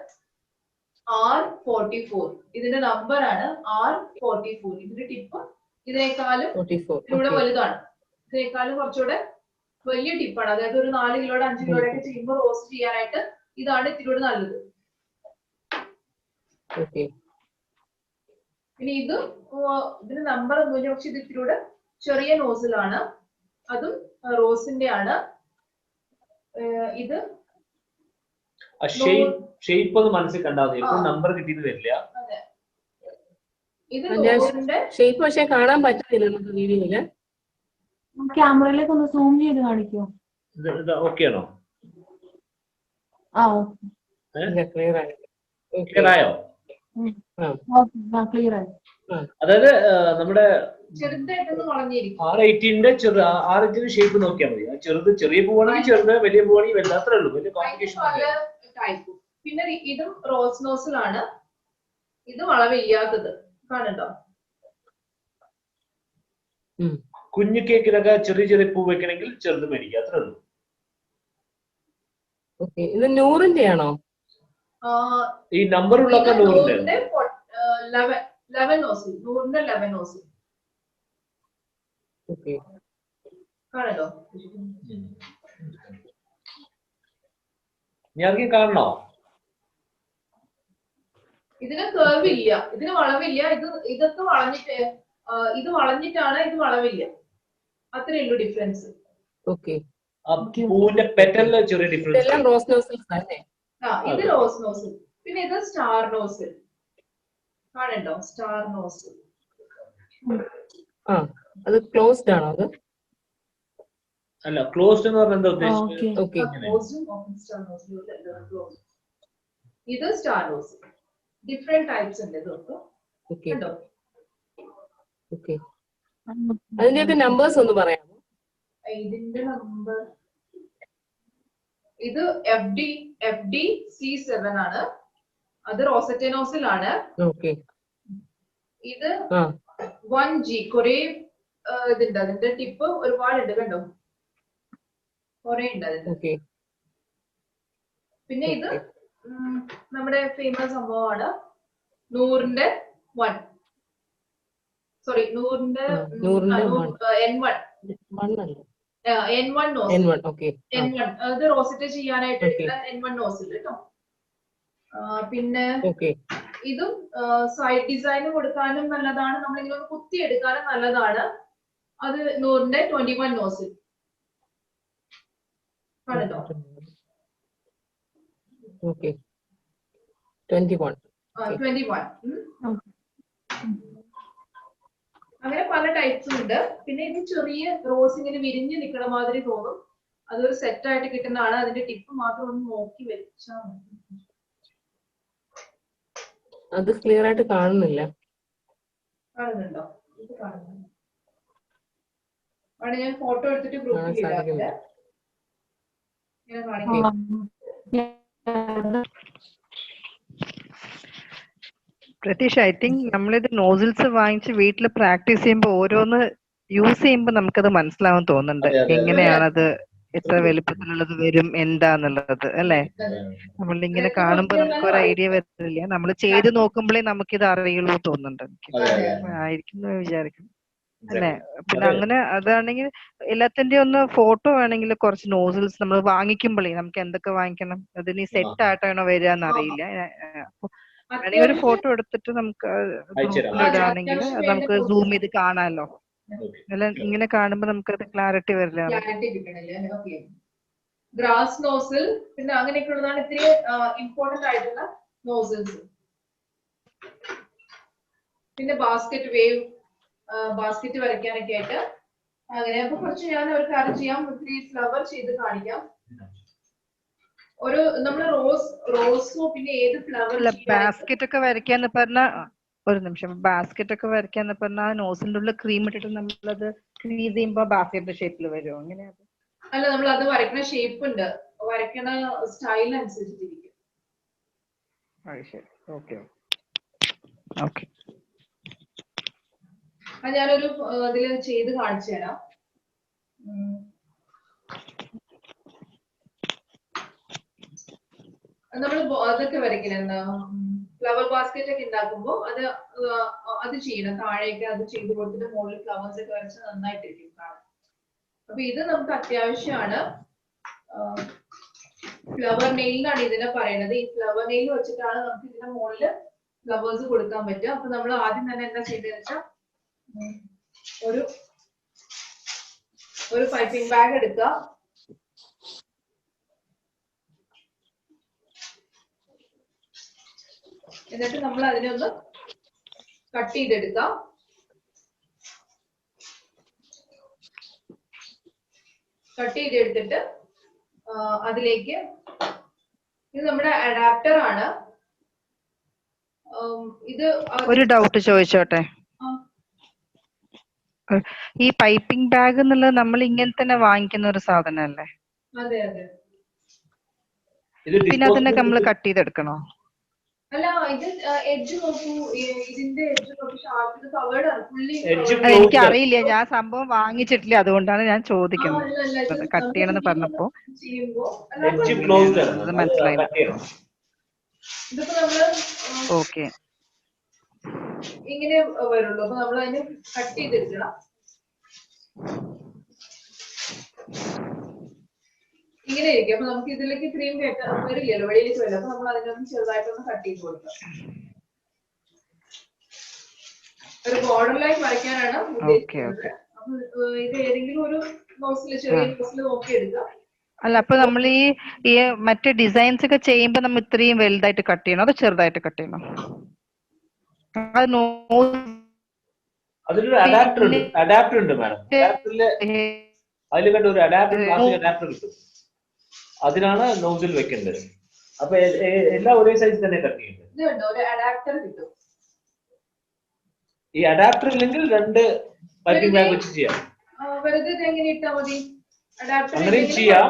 R44 ഇതിന്റെ നമ്പർ ആണ്. R44 ഇതിന്റെ ടിപ്പ് ഇതിനേക്കാളും ഇവിടെ വലുതാണ്. ഇതിനേക്കാളും കുറച്ചുകൂടെ വലിയ ടിപ്പാണ്. അതായത് ഒരു 4 കിലോയുടെ 5 കിലോയുടെ ഒക്കെ ചെയ്യുമ്പോൾ റോസ്റ്റ് ചെയ്യാനായിട്ട് ഇതാണ് ഇത്തിരി നല്ലത്. ഇനി ഇതിന് നമ്പർ ഒന്നുമില്ല, പക്ഷെ ഇത് ഇത്തിരി ചെറിയ നോസിലാണ്. അതും റോസിന്റെ ആണ്. ഇത് ഷേപ്പ് ഒന്ന് മനസ്സിൽ കണ്ടാൽ മതി. ഇപ്പോൾ നമ്പർ കിട്ടിയത് വരില്ല. ഇത് റോസിന്റെ ഷേപ്പ് പക്ഷെ കാണാൻ പറ്റുന്നില്ല നമുക്ക് വീഡിയോയില്. ക്യാമറയിലേക്ക് ഒന്ന് സൂം ചെയ്ത് കാണിക്കോ? ഓക്കെ ആണോ? ക്ലിയർ ആയോ? ക്ലിയർ ആയി. അതായത് നമ്മുടെ ചെറുതായിട്ടൊന്ന് വളഞ്ഞിരിക്കും. R18ന്റെ R18 ഷേപ്പ് നോക്കിയാൽ മതി. ചെറുത് ചെറിയ പൂവാണെങ്കിൽ ചെറുത്, വലിയ പൂവാണെങ്കിൽ വലുത്, അത്രേ ഉള്ളൂ. വലിയ കോംപ്ലിക്കേഷൻ. പിന്നെ ഇതും റോസ് നോസിലാണ്. ഇത് വളവില്ലാത്തത് കാണണ്ടോ? കുഞ്ഞു കേക്കിലൊക്കെ ചെറിയ ചെറിയ പൂ വെക്കണമെങ്കിൽ ചെറുത് മേടിക്കുക, അത്രേ ഉള്ളൂ. ഇത് 100ന്റെ ആണോ? ഈ നമ്പർ ഉള്ളൊക്കെ 100ന്റെ 11 നോസിൽ, 100ന്റെ 11 നോസിൽ കാണല്ലോ. ഞാൻ കാണണോ? ഇതിന് കേർവ് ഇല്ല, ഇതിന് വളവില്ല. ഇതൊക്കെ വളഞ്ഞിട്ട്, ഇത് വളഞ്ഞിട്ടാണ്, ഇത് വളവില്ല. അത്രേ ഉള്ളൂ ഡിഫറൻസ്. പൂവിന്റെ പെറ്റലിന് ചെറിയ ഡിഫറൻസ്. ഇത് റോസ് നോസിൽ. പിന്നെ ഇത് സ്റ്റാർ നോസിൽ കാണണ്ടോ? Star nozzle. അത് ക്ലോസ്ഡ് ആണോ? അത് അല്ല, ക്ലോസ്ഡ് എന്ന് പറഞ്ഞാൽ എന്താ ഉദ്ദേശിച്ചത്? ഇത് സ്റ്റാർ നോസിൽ. ഡിഫറെന്റ് ടൈപ്സ് ഉണ്ട് ഇതൊക്കെ. കണ്ടോ? അതിന്റെയൊക്കെ നമ്പേഴ്സ് ഒന്ന് പറയാമോ? ഇതിന്റെ നമ്പർ, ഇത് FD-C7 ആണ്. അത് റോസറ്റെ നോസിൽ ആണ്. ഇത് 1G. കുറെ ഇതുണ്ട്, അതിന്റെ ടിപ്പ് ഒരുപാടുണ്ട്. കണ്ടോ? കുറെ ഉണ്ട് അതിന്. ഓക്കെ. പിന്നെ ഇത് നമ്മുടെ ഫേമസ് സംഭവമാണ് നൂറിന്റെ 1. സോറി നൂറിന്റെ N1. N1 nozzle. N1 അത് റോസിറ്റ് ചെയ്യാനായിട്ട് എടുക്കുന്ന N1 നോസിൽ കേട്ടോ. പിന്നെ ഇതും സൈഡ് ഡിസൈൻ കൊടുക്കാനും നല്ലതാണ്, നമ്മളിങ്ങനെ കുത്തി എടുക്കാനും നല്ലതാണ്. അത് നൂറിന്റെ 21 നോസിൽ കണ്ടോ. 21. അങ്ങനെ പല ടൈപ്സും ഉണ്ട്. പിന്നെ ഇത് ചെറിയ റോസ് ഇങ്ങനെ വിരിഞ്ഞ് നിൽക്കണ മാതിരി തോന്നും. അതൊരു സെറ്റ് ആയിട്ട് കിട്ടുന്നതാണ്. അതിന്റെ ടിപ്പ് മാത്രം ഒന്ന് നോക്കി വെച്ചാൽ മതി. അത് ക്ലിയർ ആയിട്ട് കാണുന്നില്ല. കാണുന്നുണ്ടോ? ഇത് കാണുന്നുണ്ടോ? ആണ് ഞാൻ ഫോട്ടോ എടുത്തിട്ട് ഗ്രൂപ്പിൽ ഇടാറുണ്ട്. ഞാൻ കാണിക്കാം. പ്രതീഷ്, ഐ തിങ്ക് നമ്മളിത് നോസിൽസ് വാങ്ങിച്ച് വീട്ടിൽ പ്രാക്ടീസ് ചെയ്യുമ്പോൾ ഓരോന്ന് യൂസ് ചെയ്യുമ്പോൾ നമുക്കത് മനസ്സിലാവും തോന്നുന്നുണ്ട്, എങ്ങനെയാണത്, എത്ര വലുപ്പത്തിലുള്ളത് വരും, എന്താന്നുള്ളത് അല്ലെ. നമ്മളിങ്ങനെ കാണുമ്പോൾ നമുക്ക് ഒരു ഐഡിയ വരുന്നില്ല, നമ്മൾ ചെയ്ത് നോക്കുമ്പോഴേ നമുക്കിത് അറിയുള്ളൂ തോന്നുന്നുണ്ട് എനിക്ക്. ആയിരിക്കും വിചാരിക്കുന്നു അല്ലെ. പിന്നെ അങ്ങനെ അതാണെങ്കിൽ എല്ലാത്തിന്റെ ഒന്ന് ഫോട്ടോ വേണമെങ്കിൽ കുറച്ച് നോസിൽസ് നമ്മൾ വാങ്ങിക്കുമ്പോഴേ നമുക്ക് എന്തൊക്കെ വാങ്ങിക്കണം, അതിന് സെറ്റ് ആയിട്ടാണോ വരിക എന്നറിയില്ല. വേണമെങ്കിൽ ഒരു ഫോട്ടോ എടുത്തിട്ട് നമുക്ക് ഗ്രൂപ്പിലിടുകയാണെങ്കിൽ അത് നമുക്ക് സൂം ചെയ്ത് കാണാമല്ലോ. അല്ല ഇങ്ങനെ കാണുമ്പോ നമുക്ക് അത് ക്ലാരിറ്റി വരില്ല. ഗ്രാസ് നോസിൽ പിന്നെ അങ്ങനെയൊക്കെ ഉള്ളതാണ് ഇത്തിരി ഇമ്പോർട്ടന്റ് ആയിട്ടുള്ള നോസിൽസ്. പിന്നെ ബാസ്കറ്റ് വേവ്, ബാസ്കറ്റ് വരയ്ക്കാനൊക്കെ ആയിട്ട് അങ്ങനെ. അപ്പൊ കുറച്ച് ഞാൻ ഒരു കാര്യം ചെയ്യാം, ഇത്തിരി ഫ്ലവർ ചെയ്ത് കാണിക്കാം. ഒരു നമ്മള് റോസോ പിന്നെ ഏത് ഫ്ലവർ ബാസ്കറ്റ് ഒക്കെ വരയ്ക്കാന്ന് പറഞ്ഞ ഒരു നിമിഷം, ബാസ്കറ്റ് ഒക്കെ വരയ്ക്കാന്ന് പറഞ്ഞാൽ നോസിന്റെ ഉള്ളിൽ ക്രീം ഇട്ടിട്ട് നമ്മളത് ക്രീസ് ചെയ്യുമ്പോ ബാസ്കറ്റ് ഷേപ്പിൽ വരുമോ? അങ്ങനെയാ? അല്ല, നമ്മൾ അത് വരയ്ക്കുന്ന ഷേപ്പ് ഉണ്ട്, വരയ്ക്കണ സ്റ്റൈൽ അനുസരിച്ചിരിക്കും. അത് ഞാനൊരു ഇതിൽ ചെയ്ത് കാണിച്ചു തരാം. നമ്മൾ അതൊക്കെ വരയ്ക്കണം, എന്താ ഫ്ലവർ ബാസ്കറ്റ് ഒക്കെ ഉണ്ടാക്കുമ്പോ അത് ചെയ്യണം. താഴേക്ക് അത് ചെയ്ത് കൊടുത്തിട്ട് മുകളിൽ ഫ്ലവേഴ്സ് ഒക്കെ വരച്ച് നന്നായിട്ടിരിക്കും കാണാൻ. അപ്പൊ ഇത് നമുക്ക് അത്യാവശ്യമാണ്. ഫ്ലവർ നെയിൽ എന്നാണ് ഇതിനെ പറയുന്നത്. ഈ ഫ്ലവർ നെയിൽ വെച്ചിട്ടാണ് നമുക്ക് ഇതിന്റെ മുകളില് ഫ്ലവേഴ്സ് കൊടുക്കാൻ പറ്റുക. അപ്പൊ നമ്മൾ ആദ്യം തന്നെ എന്താ ചെയ്തതെന്ന് വെച്ചാൽ ഒരു പൈപ്പിംഗ് ബാഗ് എടുക്കുക. എന്നിട്ട് നമ്മൾ അതിനെ ഒന്ന് കട്ട് ചെയ്തെടുക്കാം. കട്ട് ചെയ്തെടുത്തിട്ട് അതിലേക്ക്, ഇത് നമ്മുടെ അഡാപ്റ്റർ ആണ്. ഇത് ഒരു ഡൗട്ട് ചോദിച്ചോട്ടെ, ഈ പൈപ്പിംഗ് ബാഗ് എന്നുള്ളത് നമ്മൾ ഇങ്ങനെ തന്നെ വാങ്ങിക്കുന്ന ഒരു സാധനമല്ലേ? അതെ അതെ. പിന്നെ അതിനെ നമ്മൾ കട്ട് ചെയ്തെടുക്കണോ? അല്ല, ഇത് എഡ്ജ് നോക്കൂ, ഇതിന്റെ എഡ്ജ് നോക്കൂ, ഷാർപ്പ് കവേർഡ് ആണ് ഫുള്ളി. എനിക്ക് അറിയില്ല, ഞാൻ സംഭവം വാങ്ങിച്ചിട്ടില്ല, അതുകൊണ്ടാണ് ഞാൻ ചോദിക്കുന്നത്. കട്ട് ചെയ്യണമെന്ന് പറഞ്ഞപ്പോ മനസ്സിലായില്ല. ഇതിപ്പോ നമ്മള് ഓക്കെ, ഇങ്ങനെ വരുള്ളൂ. അപ്പൊ നമ്മൾ അതിനെ കട്ട് ചെയ്തെടുക്കണം. ഇങ്ങനെ ഇരിക്കും. അപ്പൊ നമുക്ക് ഇതിലേക്ക് ക്രീം വരില്ലല്ലോ, വെളിയിലേക്ക് വരില്ല. അപ്പൊ നമ്മൾ അതിനൊന്ന് ചെറുതായിട്ടൊന്ന് കട്ട് ചെയ്ത് കൊടുക്കാം. ഒരു ബോർഡർ ലൈൻ വരയ്ക്കാനാണ് ഉദ്ദേശിക്കുന്നത്. അപ്പൊ ഇത് ഏതെങ്കിലും ഒരു നോസില്, ചെറിയ നോസില് നോക്കി എടുക്കാം. അല്ല, അപ്പൊ നമ്മൾ ഈ മറ്റേ ഡിസൈൻസ് ഒക്കെ ചെയ്യുമ്പോ നമ്മൾ ഇത്രയും വലുതായിട്ട് കട്ട് ചെയ്യണോ അതോ ചെറുതായിട്ട് കട്ട് ചെയ്യണോ? അതിലൊരു അഡാപ്റ്റർ ഉണ്ട് മാഡം. അതിൽ കണ്ട ഒരു അഡാപ്റ്റർ കിട്ടും, അതിനാണ് നോസിൽ വെക്കേണ്ടത്. അപ്പൊ എല്ലാം ഒരേ സൈസ് തന്നെ കട്ട് ചെയ്യേണ്ടത്. ഈ അഡാപ്റ്റർ ഇല്ലെങ്കിൽ രണ്ട് പൈപ്പിംഗ് ബാഗ് വെച്ച് ചെയ്യാം. അങ്ങനെയും ചെയ്യാം.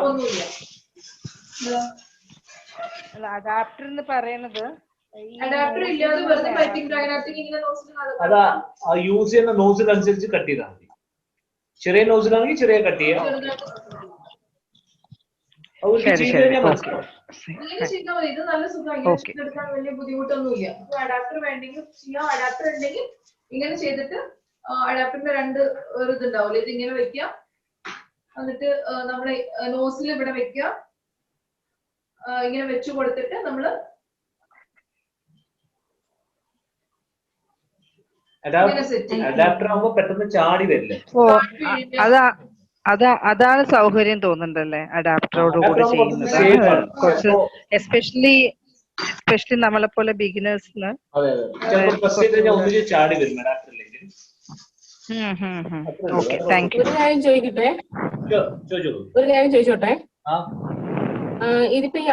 അഡാപ്റ്റർ എന്ന് പറയുന്നത് അതാ യൂസ് ചെയ്യുന്ന നോസിൽ അനുസരിച്ച് കട്ട് ചെയ്താൽ മതി. ചെറിയ നോസിലാണെങ്കിൽ ചെറിയ കട്ട് ചെയ്യാം. അവർക്ക് ശരി ചെയ്ത് ശരി കഴിഞ്ഞാൽ ഓക്കെ. മനസ്സിലാവും. ഇങ്ങനെ ചെയ്താൽ മതി. ഇത് നല്ല സുഖമാണ്. ഇങ്ങനെ ഓക്കെ ചെയ്തെടുക്കാൻ വലിയ ബുദ്ധിമുട്ടൊന്നുമില്ല. അപ്പൊ അഡാപ്റ്റർ വേണ്ടെങ്കിൽ ചെയ്യാം. അഡാപ്റ്റർ ഉണ്ടെങ്കിൽ ഇങ്ങനെ ചെയ്തിട്ട് അഡാപ്റ്ററിന്റെ രണ്ട് ഒരു ഇതുണ്ടാവില്ല, ഇത് ഇങ്ങനെ വെക്കാം. എന്നിട്ട് നമ്മള് നോസിൽ ഇവിടെ വെക്കുക. ഇങ്ങനെ വെച്ചു കൊടുത്തിട്ട് നമ്മള് ഇങ്ങനെ സെറ്റ് ചെയ്യാം. അഡാപ്റ്റർ ആകുമ്പോ പെട്ടെന്ന് ചാടി വരില്ലേ. ഓ അതാണ് സൗകര്യം തോന്നുന്നുണ്ടല്ലേ അഡാപ്റ്ററോട് അഡാപ്റ്റർ കൂടി ആകുമ്പോൾ കുറച്ച് ചെയ്യുന്നത്. സേഫ് ആണ്. കുറച്ച് അപ്പോ എസ്പെഷ്യലി നമ്മളെ പോലെ ബിഗിനേഴ്സിന് അതെ അതെ, ചിലപ്പോൾ പ്രസ് ചെയ്ത് കഴിഞ്ഞാൽ ഒന്നിച്ച് ചാടി വരും അഡാപ്റ്ററിലേക്ക്. Okay thank you. ഒരു കാര്യം ചോദിക്കട്ടെ, ചോദിച്ചോളൂ. ഒരു കാര്യം ചോദിച്ചോട്ടെ. ആ ഇതിപ്പോ ഈ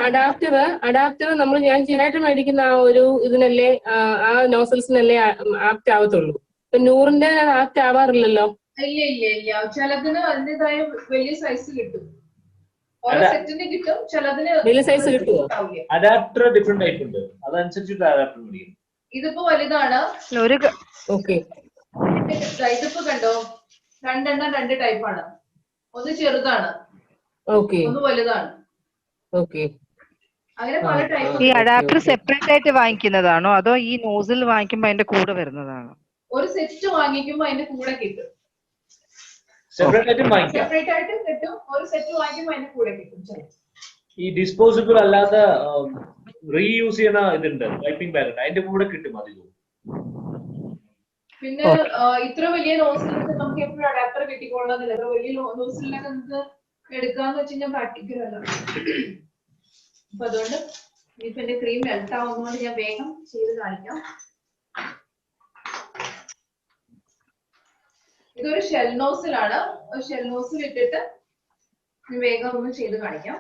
അഡാപ്റ്റർ നമ്മൾ ഞാൻ ജനറേറ്റർ മേടിക്കുന്ന ആ ഒരു ഇതിനല്ലേ, ആ നോസൽസിനല്ലേ ആപ്റ്റ് ആവത്തുള്ളൂ. ഇപ്പൊ 100ന്റെ ആപ്റ്റ് ആവാറില്ലല്ലോ. ഇല്ല ഇല്ല ഇല്ല, ചിലതിന് അതിൻ്റെതായ വലിയ സൈസ് കിട്ടും. ഓരോ സെറ്റിന് കിട്ടും, ചിലതിന് വലിയ സൈസ് കിട്ടുമോ? അഡാപ്റ്റർ ഡിഫറെന്റ് ടൈപ്പ് ഉണ്ട്, അതനുസരിച്ചിട്ട് അഡാപ്റ്റർ മേടിക്കും. ഇതിപ്പോ വലുതാണ്. ഓക്കെ. ഇതിപ്പോ കണ്ടോ, രണ്ടെണ്ണം രണ്ട് ടൈപ്പാണ്. ഒന്ന് ചെറുതാണ്, ഓക്കെ ഒന്ന് വലുതാണ്. ഓക്കെ. അങ്ങനെ പല ടൈപ്പ്. ഈ അഡാപ്റ്റർ സെപ്പറേറ്റ് ആയിട്ട് വാങ്ങിക്കുന്നതാണോ അതോ ഈ നോസിൽ വാങ്ങിക്കുമ്പോ അതിന്റെ കൂടെ വരുന്നതാണോ? ഒരു സെറ്റ് വാങ്ങിക്കുമ്പോ അതിന്റെ കൂടെ കിട്ടും. സെപ്പറേറ്റ് ആയിട്ട് വാങ്ങിക്കാം. സെപ്പറേറ്റ് ആയിട്ട് കിട്ടും. ഒരു സെറ്റ് വാങ്ങിക്കുമ്പോ അതിന്റെ കൂടെ കിട്ടും. ഈ ഡിസ്പോസിബിൾ അല്ലാതെ റീയൂസ് ചെയ്യുന്ന ഇതുണ്ട്, പൈപ്പിംഗ് ബാഗ് ഉണ്ട്, അതിന്റെ കൂടെ കിട്ടും അധികവും. പിന്നെ ഇത്ര വലിയ നോസിലൊക്കെ നമുക്ക് എപ്പോഴും അഡാപ്റ്റർ കിട്ടിക്കൊള്ളണമെന്നില്ല. ഇത്ര വലിയ നോസിലൊക്കെ നമുക്ക് എടുക്കാന്ന് വെച്ച് കഴിഞ്ഞാൽ പ്രാക്ടിക്കൽ അല്ല. അപ്പൊ അതുകൊണ്ട് ഇപ്പൊ എന്റെ ക്രീം മെൽറ്റ് ആവുന്നതുകൊണ്ട് ഞാൻ വേഗം ചെയ്ത് കാണിക്കാം. ഇതൊരു ഷെൽ നോസിലാണ്. ഷെൽ നോസിൽ ഇട്ടിട്ട് വേഗം ഒന്ന് ചെയ്ത് കാണിക്കാം.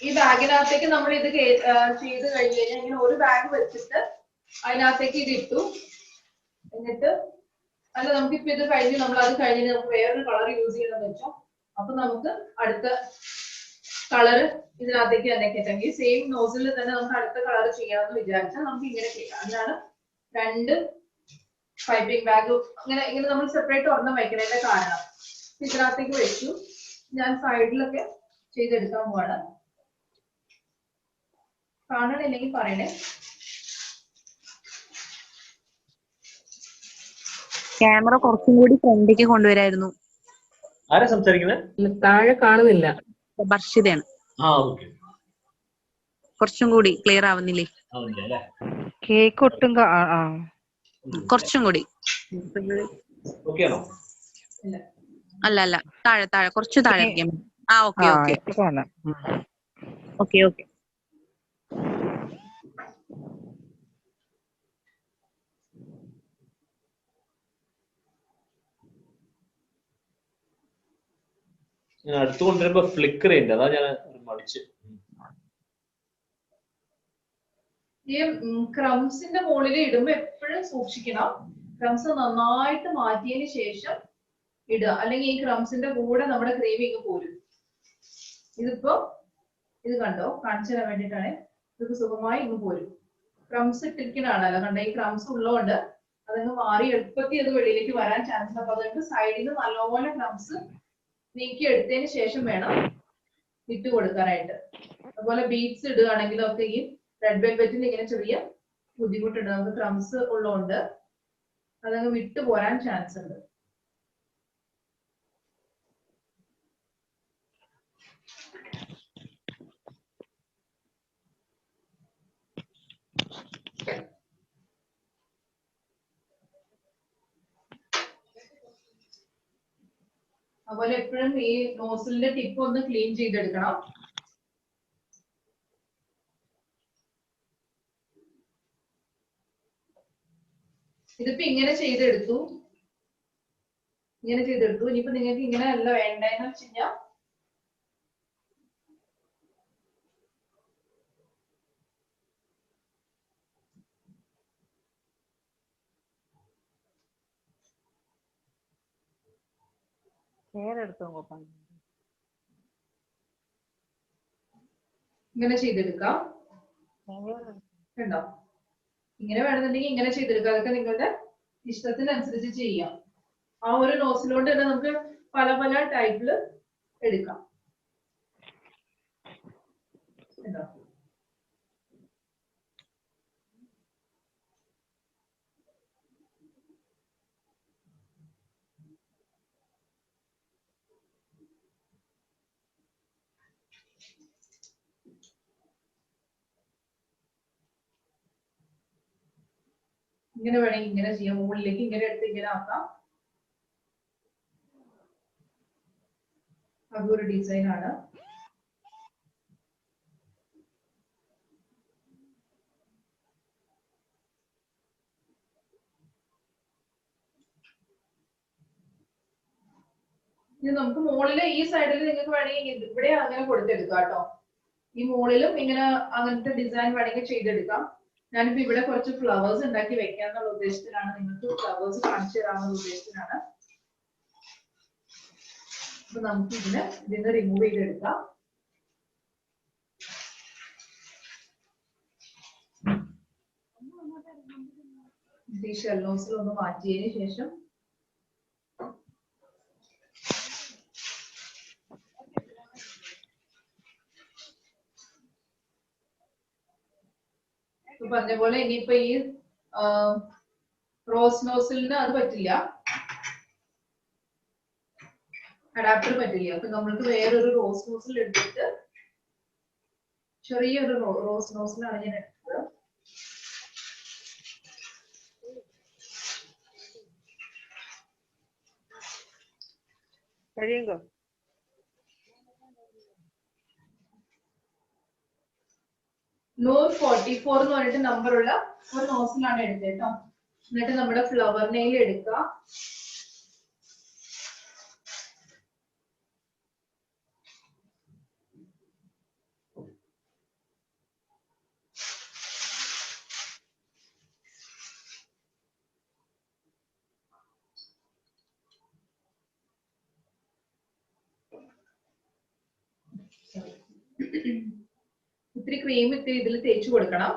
ഈ ബാഗിനകത്തേക്ക് നമ്മൾ ഇത് ചെയ്ത് കഴിഞ്ഞ് കഴിഞ്ഞാൽ ഇങ്ങനെ ഒരു ബാഗ് വെച്ചിട്ട് അതിനകത്തേക്ക് ഇത് ഇട്ടു. എന്നിട്ട് അല്ല, നമുക്കിപ്പോ ഇത് കഴിഞ്ഞ് നമ്മൾ അത് കഴിഞ്ഞ് നമുക്ക് വേറൊരു കളർ യൂസ് ചെയ്യണമെന്ന് വെച്ചോ, അപ്പൊ നമുക്ക് അടുത്ത കളർ ഇതിനകത്തേക്ക് തന്നെ കയറ്റാം. ഈ സെയിം നോസിൽ തന്നെ നമുക്ക് അടുത്ത കളർ ചെയ്യണമെന്ന് വിചാരിച്ചാൽ നമുക്ക് ഇങ്ങനെ ചെയ്യാം. അതിനാണ് രണ്ട് പൈപ്പിംഗ് ബാഗ് ഇങ്ങനെ നമ്മൾ സെപ്പറേറ്റ് ഒരെണ്ണം വയ്ക്കുന്നതിന്റെ കാരണം. ഇതിനകത്തേക്ക് വെച്ചു. ഞാൻ സൈഡിലൊക്കെ ചെയ്തെടുക്കാൻ പോവാണ്. കാണണില്ലെങ്കിൽ പറയണേ. ക്യാമറ കുറച്ചും കൂടി ഫ്രണ്ടിലേക്ക് കൊണ്ടുവരായിരുന്നു. ആരാ സംസാരിക്കുന്നത്? താഴെ കാണുന്നില്ല. ബർഷിതയാണ്. കുറച്ചും കൂടി ക്ലിയർ ആവുന്നില്ലേ? കേക്ക് ഒട്ടും കുറച്ചും കൂടി. അല്ല അല്ല, താഴെ താഴെ കുറച്ച് താഴെ ഇരിക്കാൻ. Okay okay okay okay. ഞാൻ അടുത്ത് കൊണ്ടുവരുമ്പോ ഫ്ലിക്കർ ചെയ്യുന്നുണ്ട്, അതാ ഞാൻ മടിച്ച്. ഈ ക്രംസിന്റെ മുകളിൽ ഇടുമ്പോ എപ്പോഴും സൂക്ഷിക്കണം. ക്രംസ് നന്നായിട്ട് മാറ്റിയതിന് ശേഷം ഇടുക, അല്ലെങ്കിൽ ഈ ക്രംസിന്റെ കൂടെ നമ്മുടെ ക്രീമിങ് പോരും. ഇതിപ്പോ ഇത് കണ്ടോ, കാണിച്ചു തരാൻ വേണ്ടിയിട്ടാണ്. ഇത് സുഖമായി ഇങ്ങ് പോരും. ക്രംസ് ഇട്ടിരിക്കുന്നതാണല്ലോ, കണ്ടോ? ഈ ക്രംസ് ഉള്ളതുകൊണ്ട് അതങ്ങ് മാറി എളുപ്പത്തിൽ അത് വെളിയിലേക്ക് വരാൻ ചാൻസ് ഉണ്ട്. അപ്പൊ അതുകൊണ്ട് സൈഡിൽ നിന്ന് നല്ലപോലെ ക്രംസ് നീക്കി എടുത്തതിന് ശേഷം വേണം ഇട്ട് കൊടുക്കാനായിട്ട്. അതുപോലെ ബീഡ്സ് ഇടുകയാണെങ്കിലും ഒക്കെ ഈ റെഡ് വെൽവെറ്റിന് ഇങ്ങനെ ചെറിയ ബുദ്ധിമുട്ടുണ്ട്. നമുക്ക് ക്രംസ് ഉള്ളതുകൊണ്ട് അതങ്ങ് വിട്ടു പോരാൻ ചാൻസ് ഉണ്ട്. അതുപോലെ എപ്പോഴും ഈ നോസിലിന്റെ ടിപ്പ് ഒന്ന് ക്ലീൻ ചെയ്തെടുക്കണം. ഇതിപ്പോ ഇങ്ങനെ ചെയ്തെടുത്തു. ഇനിയിപ്പോ നിങ്ങൾക്ക് ഇങ്ങനെ അല്ല വേണ്ടതെന്ന് വെച്ച് കഴിഞ്ഞാൽ ഇങ്ങനെ ചെയ്തെടുക്കാം. കണ്ടോ? ഇങ്ങനെ വേണമെന്നുണ്ടെങ്കിൽ ഇങ്ങനെ ചെയ്തെടുക്കുക. അതൊക്കെ നിങ്ങളുടെ ഇഷ്ടത്തിനനുസരിച്ച് ചെയ്യാം. ആ ഒരു നോസിലോട്ട് തന്നെ നമുക്ക് പല പല ടൈപ്പില് എടുക്കാം. എന്താ ഇങ്ങനെ വേണമെങ്കിൽ ഇങ്ങനെ ചെയ്യാം. മുകളിലേക്ക് ഇങ്ങനെ എടുത്ത് ഇങ്ങനെ ആക്കാം. അതൊരു ഡിസൈൻ ആണ്. ഇനി നമുക്ക് മുകളില് ഈ സൈഡിൽ നിങ്ങൾക്ക് വേണമെങ്കിൽ ഇവിടെ അങ്ങനെ കൊടുത്തെടുക്കാം കേട്ടോ. ഈ മുകളിലും ഇങ്ങനെ അങ്ങനത്തെ ഡിസൈൻ വേണമെങ്കിൽ ചെയ്തെടുക്കാം. ഞാനിപ്പോ ഇവിടെ കുറച്ച് ഫ്ലവേഴ്സ് ഉണ്ടാക്കി വെക്കാന്നുള്ള ഉദ്ദേശത്തിലാണ്, നിങ്ങൾക്ക് ഫ്ലവേഴ്സ് കാണിച്ചു തരാമെന്നുള്ള ഉദ്ദേശത്തിലാണ്. അപ്പൊ നമുക്ക് ഇതിന്ന് റിമൂവ് ചെയ്തെടുക്കാം. ഈ ഷെല്ലോസിൽ ഒന്ന് മാറ്റിയതിന് ശേഷം പറഞ്ഞ പോലെ ഇനിയിപ്പോ ഈ റോസ് നോസിലിന് അത് പറ്റില്ല, അഡാപ്റ്റർ പറ്റില്ല. അപ്പൊ നമ്മൾക്ക് വേറൊരു റോസ് നോസിൽ എടുത്തിട്ട് ചെറിയൊരു റോസ് നോസിലാണ് ഞാൻ എടുത്തത്. കഴിയുമ്പോ നൂർ 44 എന്ന് പറഞ്ഞിട്ട് നമ്പറുള്ള ഒരു നോസിലാണ് എടുത്തത് കേട്ടോ. എന്നിട്ട് നമ്മുടെ ഫ്ലവർ നെയിൽ എടുക്കുക. ഇത്തിരി ക്രീം ഇത്തിരി ഇതിൽ തേച്ച് കൊടുക്കണം.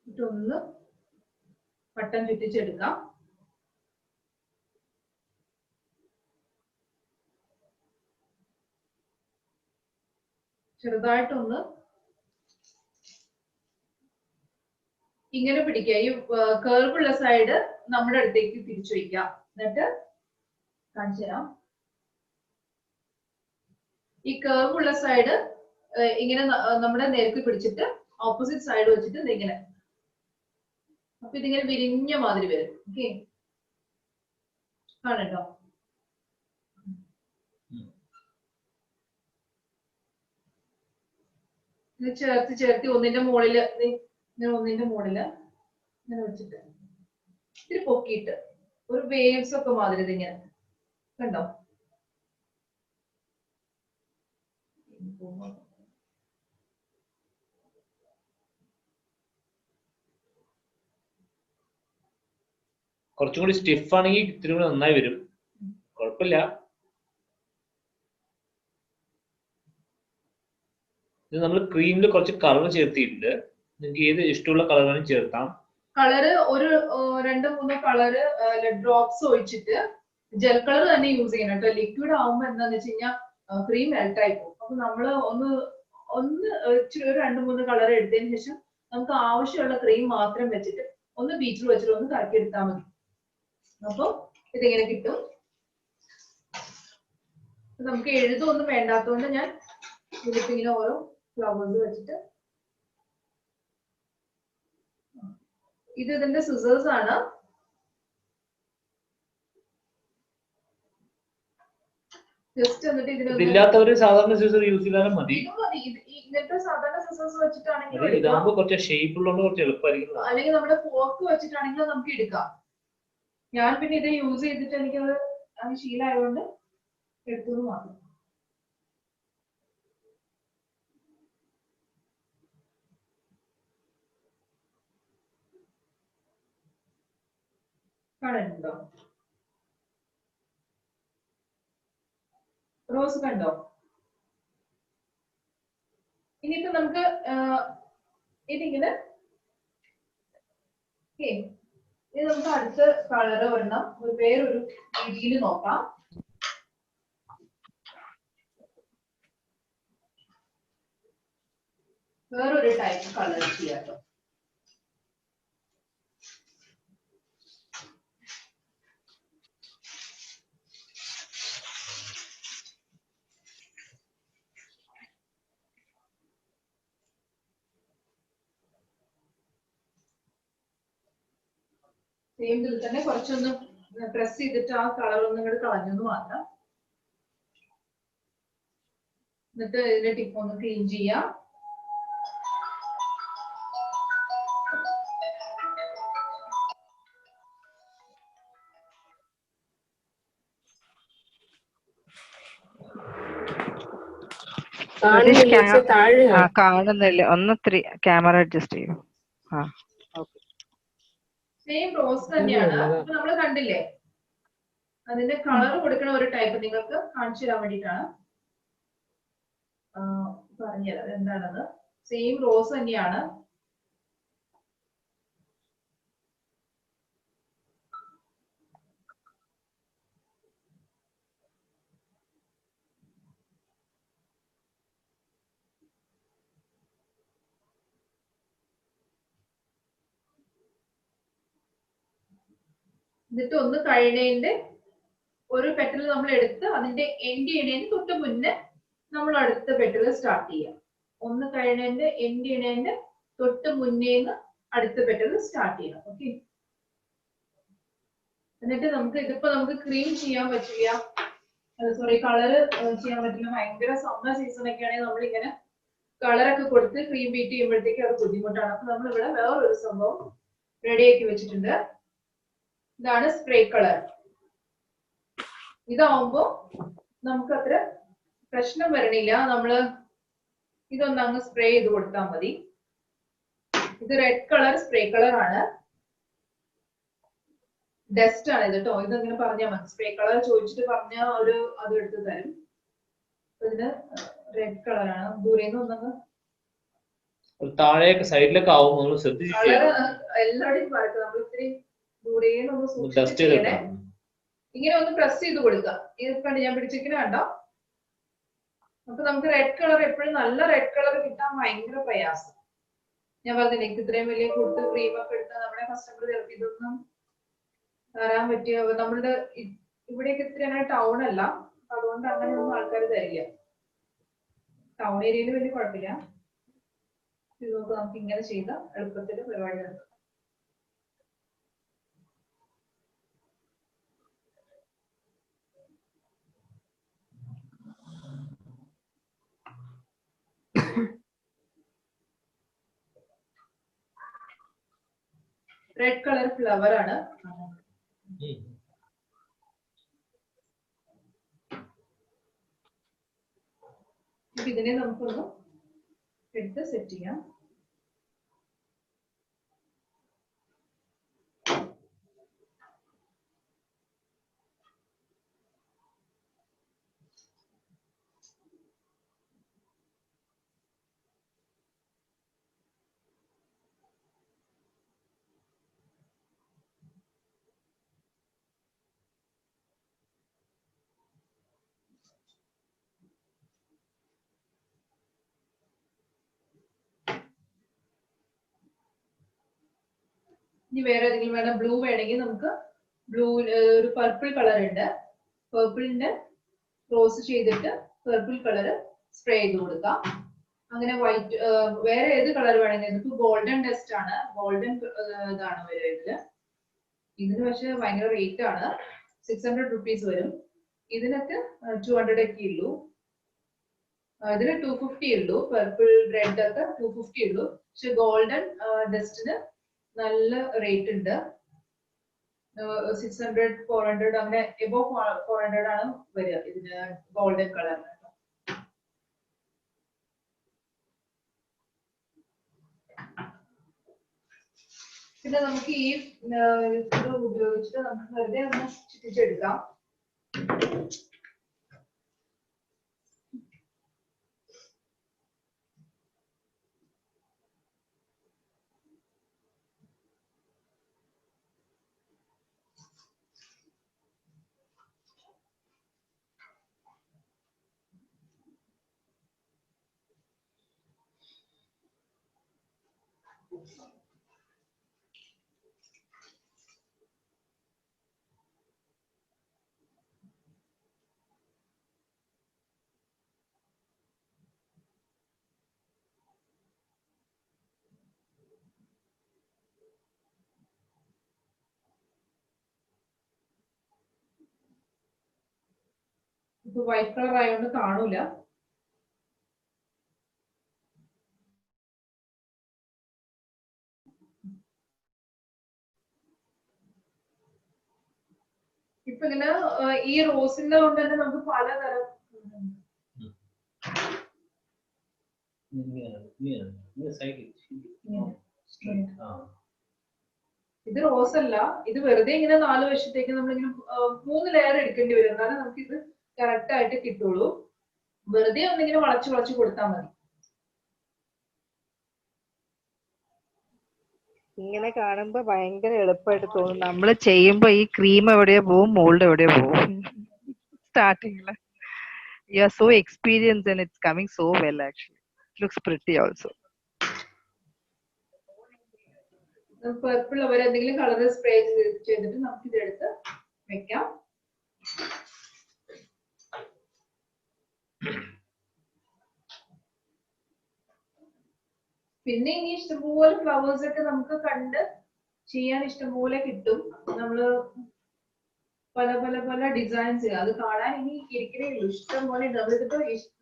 ഇതൊന്ന് വട്ടം ചുറ്റിച്ചെടുക്കാം. ചെറുതായിട്ടൊന്ന് ഇങ്ങനെ പിടിക്കുക. ഈ കർവ് ഉള്ള സൈഡ് നമ്മുടെ അടുത്തേക്ക് തിരിച്ചു വയ്ക്കാം. എന്നിട്ട് കാണിച്ചു തരാം. ഈ കർവ് ഉള്ള സൈഡ് ഇങ്ങനെ നമ്മുടെ നേർക്ക് പിടിച്ചിട്ട് ഓപ്പോസിറ്റ് സൈഡ് വെച്ചിട്ട് ഇങ്ങനെ, അപ്പൊ ഇതിങ്ങനെ വിരിഞ്ഞ മാതിരി വരും. ഓക്കെ, കാണട്ടോ. ഇത് ചേർത്തി ഒന്നിന്റെ മുകളില് ഒന്നിന്റെ മുകളില് ഇങ്ങനെ വെച്ചിട്ട് ഇത്തിരി പൊക്കിയിട്ട് ഒരു വേവ്സ് ഒക്കെ മാതിരി ഇതിങ്ങനെ കണ്ടോ. കുറച്ചും കൂടി സ്റ്റിഫ് ആണെങ്കിൽ ഇത്തിരി കൂടി നന്നായി വരും, കുഴപ്പമില്ല. ഇത് നമ്മൾ ക്രീമിൽ കുറച്ച് കളർ ചേർത്തിട്ടുണ്ട്. നിങ്ങൾക്ക് ഏത് ഇഷ്ടമുള്ള കളർ വേണമെങ്കിൽ ചേർത്താം. കളറ് ഒരു 2-3 കളറ് ഡ്രോപ്സ് ഒഴിച്ചിട്ട് ജെൽ കളർ തന്നെ യൂസ് ചെയ്യണം കേട്ടോ. ലിക്വിഡ് ആവുമ്പോ എന്താന്ന് വെച്ച് കഴിഞ്ഞാൽ ക്രീം മെൽറ്റ് ആയി പോകും. അപ്പൊ നമ്മള് ഒന്ന് 2-3 കളർ എടുത്തതിന് ശേഷം നമുക്ക് ആവശ്യമുള്ള ക്രീം മാത്രം വെച്ചിട്ട് ഒന്ന് ബീറ്റർ വെച്ചിട്ട് ഒന്ന് കറക്കി എടുത്താൽ മതി. അപ്പൊ ഇതിങ്ങനെ കിട്ടും. നമുക്ക് എഴുതൊന്നും വേണ്ടാത്തതുകൊണ്ട് ഞാൻ ഇതിലിപ്പോ ഇങ്ങനെ ഓരോ ഫ്ലവേഴ്സ് വെച്ചിട്ട്, ഇത് ഇതിന്റെ സിസേഴ്സ് ആണ്. ജസ്റ്റ് എന്നിട്ട് ഇതില്ലാത്തവര് സാധാരണ സിസർ യൂസ് ചെയ്താലും മതി. ഇങ്ങനത്തെ സാധാരണ സിസേഴ്സ് വെച്ചിട്ടാണെങ്കിൽ ഇതാകുമ്പോ കുറച്ച് ഷേപ്പ് ഉള്ളതുകൊണ്ട് കുറച്ച് എളുപ്പമായിരിക്കും. അല്ലെങ്കിൽ നമ്മുടെ ഫോർക്ക് വെച്ചിട്ടാണെങ്കിൽ നമുക്ക് എടുക്കാം. ഞാൻ പിന്നെ ഇത് യൂസ് ചെയ്തിട്ട് എനിക്കത് ശീലമായതുകൊണ്ട് എടുത്തത് മാത്രം. കാണുന്നുണ്ടോ? റോസ് കണ്ടോ? ഇനിയിപ്പോ നമുക്ക് ഇതിങ്ങനെ ഇനി നമുക്ക് അടുത്ത കളറ് ഒരെണ്ണം വേറൊരു രീതിയിൽ നോക്കാം. വേറൊരു ടൈപ്പ് കളർ ചെയ്യാം. സെയിം ഇതിൽ തന്നെ കുറച്ചൊന്ന് പ്രസ് ചെയ്തിട്ട് ആ കളർ ഒന്നും ഇങ്ങോട്ട് കളഞ്ഞെന്ന് മാത്രം. എന്നിട്ട് ഇതിന്റെ ടിപ്പ് ഒന്ന് ക്ലീൻ ചെയ്യാം. കാണുന്നില്ല, ഒന്ന് ക്യാമറ അഡ്ജസ്റ്റ് ചെയ്യൂ. സെയിം റോസ് തന്നെയാണ്. അപ്പൊ നമ്മൾ കണ്ടില്ലേ, അതിന്റെ കളർ കൊടുക്കുന്ന ഒരു ടൈപ്പ് നിങ്ങൾക്ക് കാണിച്ചു തരാൻ വേണ്ടിയിട്ടാണ് പറഞ്ഞത്. എന്താണത്? സെയിം റോസ് തന്നെയാണ്. എന്നിട്ട് ഒന്ന് കഴിഞ്ഞതിന്റെ ഒരു പെറ്റൽ നമ്മൾ എടുത്ത് അതിന്റെ എൻഡ് ചെയ്യണതിന് തൊട്ട് മുന്നേ നമ്മൾ അടുത്ത പെറ്റൽ സ്റ്റാർട്ട് ചെയ്യാം. ഒന്ന് കഴിഞ്ഞതിന്റെ എൻഡ് ചെയ്യണതിന്റെ തൊട്ട് മുന്നേന്ന് അടുത്ത പെറ്റൽ സ്റ്റാർട്ട് ചെയ്യണം. ഓക്കെ. എന്നിട്ട് നമുക്ക് ഇതിപ്പോ നമുക്ക് ക്രീം ചെയ്യാൻ പറ്റില്ല, സോറി കളറ് ചെയ്യാൻ പറ്റില്ല. ഭയങ്കര സമ്മർ സീസൺ ഒക്കെ ആണെങ്കിൽ നമ്മളിങ്ങനെ കളറൊക്കെ കൊടുത്ത് ക്രീം ബീറ്റ് ചെയ്യുമ്പോഴത്തേക്ക് അത് ബുദ്ധിമുട്ടാണ്. അപ്പൊ നമ്മൾ ഇവിടെ വേറൊരു സംഭവം റെഡിയാക്കി വെച്ചിട്ടുണ്ട്. ഇതാണ് സ്പ്രേ കളർ. ഇതാവുമ്പോ നമുക്ക് അത്ര പ്രശ്നം വരണില്ല. നമ്മള് ഇതൊന്ന് അങ്ങ് സ്പ്രേ ചെയ്ത് കൊടുത്താൽ മതി. ഇത് റെഡ് കളർ സ്പ്രേ കളർ ആണ്. ഡസ്റ്റ് ആണ് ഇത് കേട്ടോ. ഇതങ്ങനെ പറഞ്ഞാൽ മതി. സ്പ്രേ കളർ ചോദിച്ചിട്ട് പറഞ്ഞാൽ ഒരു അത് എടുത്ത് തരും. ഇതിന് റെഡ് കളറാണ്. ദൂരേന്ന് ഒന്നങ്ങ് താഴേക്ക് സൈഡിലൊക്കെ ആവും. നമ്മൾ ശ്രദ്ധിച്ചു എല്ലാവരുടെയും പറക്കും. നമ്മൾ ഇത്തിരി ദൂരേന്ന് ഒന്ന് സൂക്ഷിച്ചിട്ട് ഇങ്ങനെ ഒന്ന് പ്രസ് ചെയ്ത് കൊടുക്കുക. ഇതിപ്പോ ഞാൻ പിടിച്ചിരിക്കുന്ന കണ്ടോ. അപ്പൊ നമുക്ക് റെഡ് കളർ എപ്പോഴും നല്ല റെഡ് കളർ കിട്ടാൻ ഭയങ്കര പ്രയാസം. ഞാൻ പറഞ്ഞില്ലേ, എനിക്ക് ഇത്രയും വലിയ ഫുഡ് ക്രീമൊക്കെ എടുത്താൽ നമ്മുടെ കസ്റ്റമർ ചിലപ്പോൾ ഇതൊന്നും തരാൻ പറ്റിയ, നമ്മളുടെ ഇവിടേക്ക് ഇത്തിരി അങ്ങനെ ടൗൺ അല്ല, അതുകൊണ്ട് അങ്ങനെയൊന്നും ആൾക്കാർ തരില്ല. ടൗൺ ഏരിയയിൽ വലിയ കുഴപ്പമില്ല. ഇത് നമുക്ക് ഇങ്ങനെ ചെയ്ത എളുപ്പത്തിൽ പരിപാടി നടക്കും. റെഡ് കളർ ഫ്ലവർ ആണ്. ഇതിനെ നമുക്കൊന്ന് എടുത്ത് സെറ്റ് ചെയ്യാം. ഇനി വേറെ ഏതെങ്കിലും വേണം, ബ്ലൂ വേണമെങ്കിൽ നമുക്ക് ബ്ലൂ ഒരു പർപ്പിൾ കളർ ഉണ്ട്. പർപ്പിളിന്റെ റോസ് ചെയ്തിട്ട് പർപ്പിൾ കളർ സ്പ്രേ ചെയ്ത് കൊടുക്കാം. അങ്ങനെ വൈറ്റ് വേറെ ഏത് കളർ വേണമെങ്കിൽ, നമുക്ക് ഗോൾഡൻ ഡസ്റ്റ് ആണ്, ഗോൾഡൻ ഇതാണ് വരും ഇതില്. ഇതിന് പക്ഷെ ഭയങ്കര റേറ്റ് ആണ്, 600 rupees വരും. ഇതിനൊക്കെ 200 ഒക്കെ ഉള്ളൂ. ഇതിന് 250 ഉള്ളൂ. പർപ്പിൾ റെഡ് ഒക്കെ 250 ഉള്ളൂ. പക്ഷെ ഗോൾഡൻ ഡസ്റ്റിന് നല്ല റേറ്റ് ഉണ്ട്. 600 400 അങ്ങനെ എബോ 400 ആണ് വരിക ഇതിന് ഗോൾഡൻ കളർ. പിന്നെ നമുക്ക് ഈ ഇത് ഉപയോഗിച്ചിട്ട് നമുക്ക് വെറുതെ ഒന്ന് ചുറ്റിച്ചെടുക്കാം. ഇപ്പൊ വൈറ്റ് കളർ ആയതുകൊണ്ട് കാണൂല. ഇപ്പൊ ഇങ്ങനെ ഈ റോസിന്റെ കൊണ്ട് തന്നെ നമുക്ക് പലതരം ഇത് റോസ് അല്ല, ഇത് വെറുതെ ഇങ്ങനെ 4 വശത്തേക്ക് നമ്മളിങ്ങനെ 3 ലെയർ എടുക്കേണ്ടി വരും, എന്നാലും നമുക്ക് ഇത് കറക്റ്റ് ആയിട്ട് കിട്ടുള്ളൂ. വെറുതെ ഒന്നിങ്ങനെ വളച്ചു വളച്ചു കൊടുത്താൽ മതി. ഇങ്ങനെ കാണുമ്പോ ഭയങ്കര എളുപ്പമായിട്ട് തോന്നും. നമ്മള് ചെയ്യുമ്പോ ഈ ക്രീം എവിടെയോ പോവും, മോൾഡ് എവിടെയോ പോവും. സ്റ്റാർട്ടിങ്ങില് you are so experienced and it's coming so well actually. It looks pretty also. Purple അവർ എന്തെങ്കിലും കളർ സ്പ്രേ ചെയ്തിട്ട് നമുക്ക് ഇതെടുത്ത് വെക്കാം. പിന്നെ ഇനി ഇഷ്ടംപോലെ ഫ്ലവേഴ്സ് ഒക്കെ നമുക്ക് കണ്ട് ചെയ്യാൻ ഇഷ്ടംപോലെ കിട്ടും. നമ്മള് പല പല പല ഡിസൈൻസ് അത് കാണാൻ ഇനി ഇരിക്കണേ ഉള്ളൂ. ഇഷ്ടംപോലെ നമ്മളിതിപ്പോ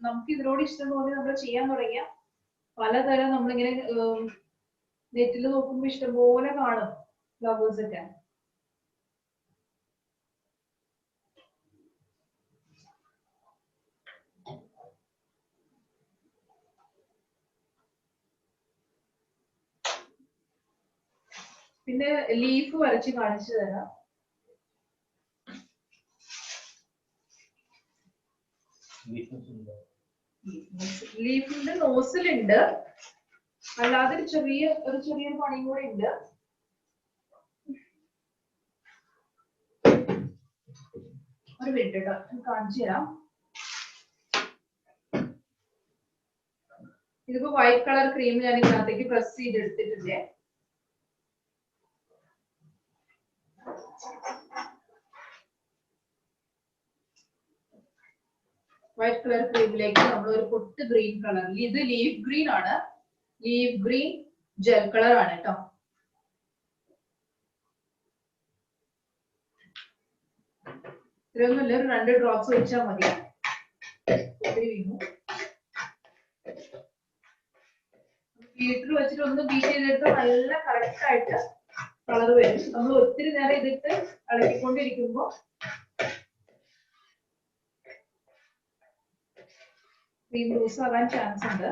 നമുക്ക് ഇതിനോട് ഇഷ്ടംപോലെ നമ്മൾ ചെയ്യാൻ തുടങ്ങിയ പലതരം നമ്മളിങ്ങനെ നെറ്റിൽ നോക്കുമ്പോ ഇഷ്ടംപോലെ കാണും ഫ്ലവേഴ്സ് ഒക്കെ. പിന്നെ ലീഫ് വരച്ച് കാണിച്ചു തരാം. ലീഫിന്റെ നോസിലുണ്ട്, അല്ലാതെ ഒരു ചെറിയൊരു പണിയും കൂടെ ഉണ്ട്. ഒരു മിനിറ്റ് കേട്ടോ, കാണിച്ചു തരാം. ഇതിപ്പോ വൈറ്റ് കളർ ക്രീം ഞാൻ ഇതിനകത്തേക്ക് പ്രസ് ചെയ്തെടുത്തിട്ടുണ്ട്. വൈറ്റ് കളർ ക്രീമിലേക്ക് നമ്മൾ ഒരു പൊട്ട് ഗ്രീൻ കളറിൽ, ഇത് ലീഫ് ഗ്രീൻ ആണ്, ലീഫ് ഗ്രീൻ ജെൽ കളർ ആണ് കേട്ടോ. ഇത്രയൊന്നുമില്ല, ഒരു 2 ഡ്രോപ്സ് ഒഴിച്ചാൽ മതി. ബീറ്റർ വെച്ചിട്ട് ഒന്ന് ബീറ്റ് ചെയ്തെടുത്ത് നല്ല കറക്റ്റ് ആയിട്ട് കളർ വരും. നമ്മൾ ഒത്തിരി നേരം ഇതിട്ട് ഇളക്കിക്കൊണ്ടിരിക്കുമ്പോ ക്രീം ലൂസ് ആവാൻ ചാൻസ് ഉണ്ട്.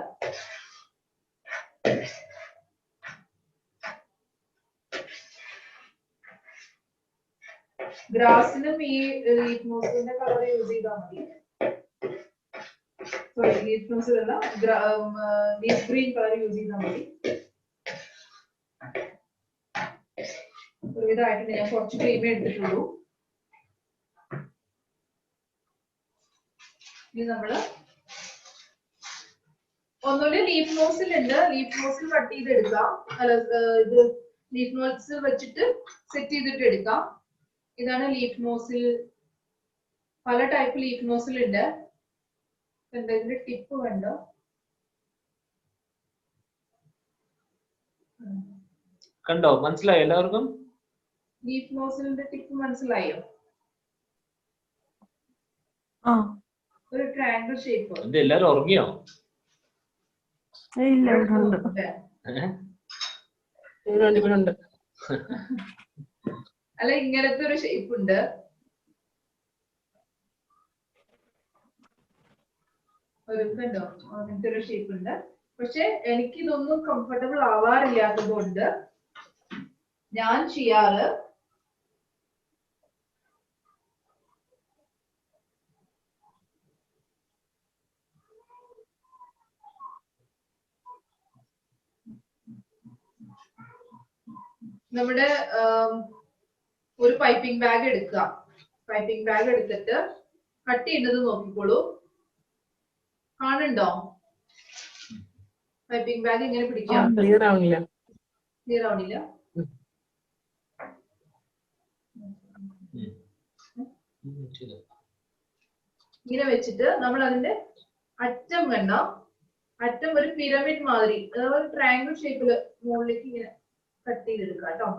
ഗ്രാസിനും ഈ ലീഫ് നോസിന്റെ കളർ യൂസ് ചെയ്താൽ മതി. സോറി, ലീഫ് നോസിലല്ല, ലീഫ് ഗ്രീൻ കളർ യൂസ് ചെയ്താൽ മതി. ഒരുവിധമായിട്ടുണ്ട്, ഞാൻ കുറച്ച് ക്രീമേ എടുത്തിട്ടുള്ളൂ. ഇനി നമ്മള് ഒന്നുകൂടി ലീഫ് നോസിലുണ്ട്, ലീഫ് നോസിൽ കട്ട് ചെയ്ത് എടുക്കാം. അല്ല, ഇത് ലീഫ് നോസിൽ വെച്ചിട്ട് സെറ്റ് ചെയ്തിട്ട് എടുക്കാം. ഇതാണ് ലീഫ് നോസിൽ. പല ടൈപ്പ് ലീഫ് നോസിൽ ഉണ്ട്. ഇതിന്റെ ടിപ്പ് കണ്ടോ? കണ്ടോ? മനസ്സിലായോ എല്ലാവർക്കും? ലീഫ് നോസിലിന്റെ ടിപ്പ് മനസ്സിലായോ? ഒരു ട്രയാങ്കിൾ ഷേപ്പ്. എല്ലാരും ഉറങ്ങിയോ? ഇല്ല, ഇവിടെ ഉണ്ട്. അല്ല, ഇങ്ങനത്തെ ഒരു ഷേപ്പ് ഉണ്ട്. കണ്ടോ? അങ്ങനത്തെ ഒരു ഷേപ്പ് ഉണ്ട്. പക്ഷെ എനിക്ക് ഇതൊന്നും കംഫർട്ടബിൾ ആവാറില്ലാത്തത് കൊണ്ട് ഞാൻ ചെയ്യാറ് നമ്മുടെ ഒരു പൈപ്പിംഗ് ബാഗ് എടുക്കുക. പൈപ്പിംഗ് ബാഗ് എടുത്തിട്ട് കട്ട് ചെയ്യുന്നത് നോക്കിക്കോളൂ. കാണുന്നുണ്ടോ? പൈപ്പിംഗ് ബാഗ് ഇങ്ങനെ പിടിക്കാം. ക്ലിയർ ആവണില്ല? ഇങ്ങനെ വെച്ചിട്ട് നമ്മൾ അതിന്റെ അറ്റം കണ്ട അറ്റം ഒരു പിരമിഡ് മാതിരി ഒരു ട്രയാങ്കിൾ ഷേപ്പില് മുകളിലേക്ക് ഇങ്ങനെ കട്ട് ചെയ്തെടുക്കുക കേട്ടോ.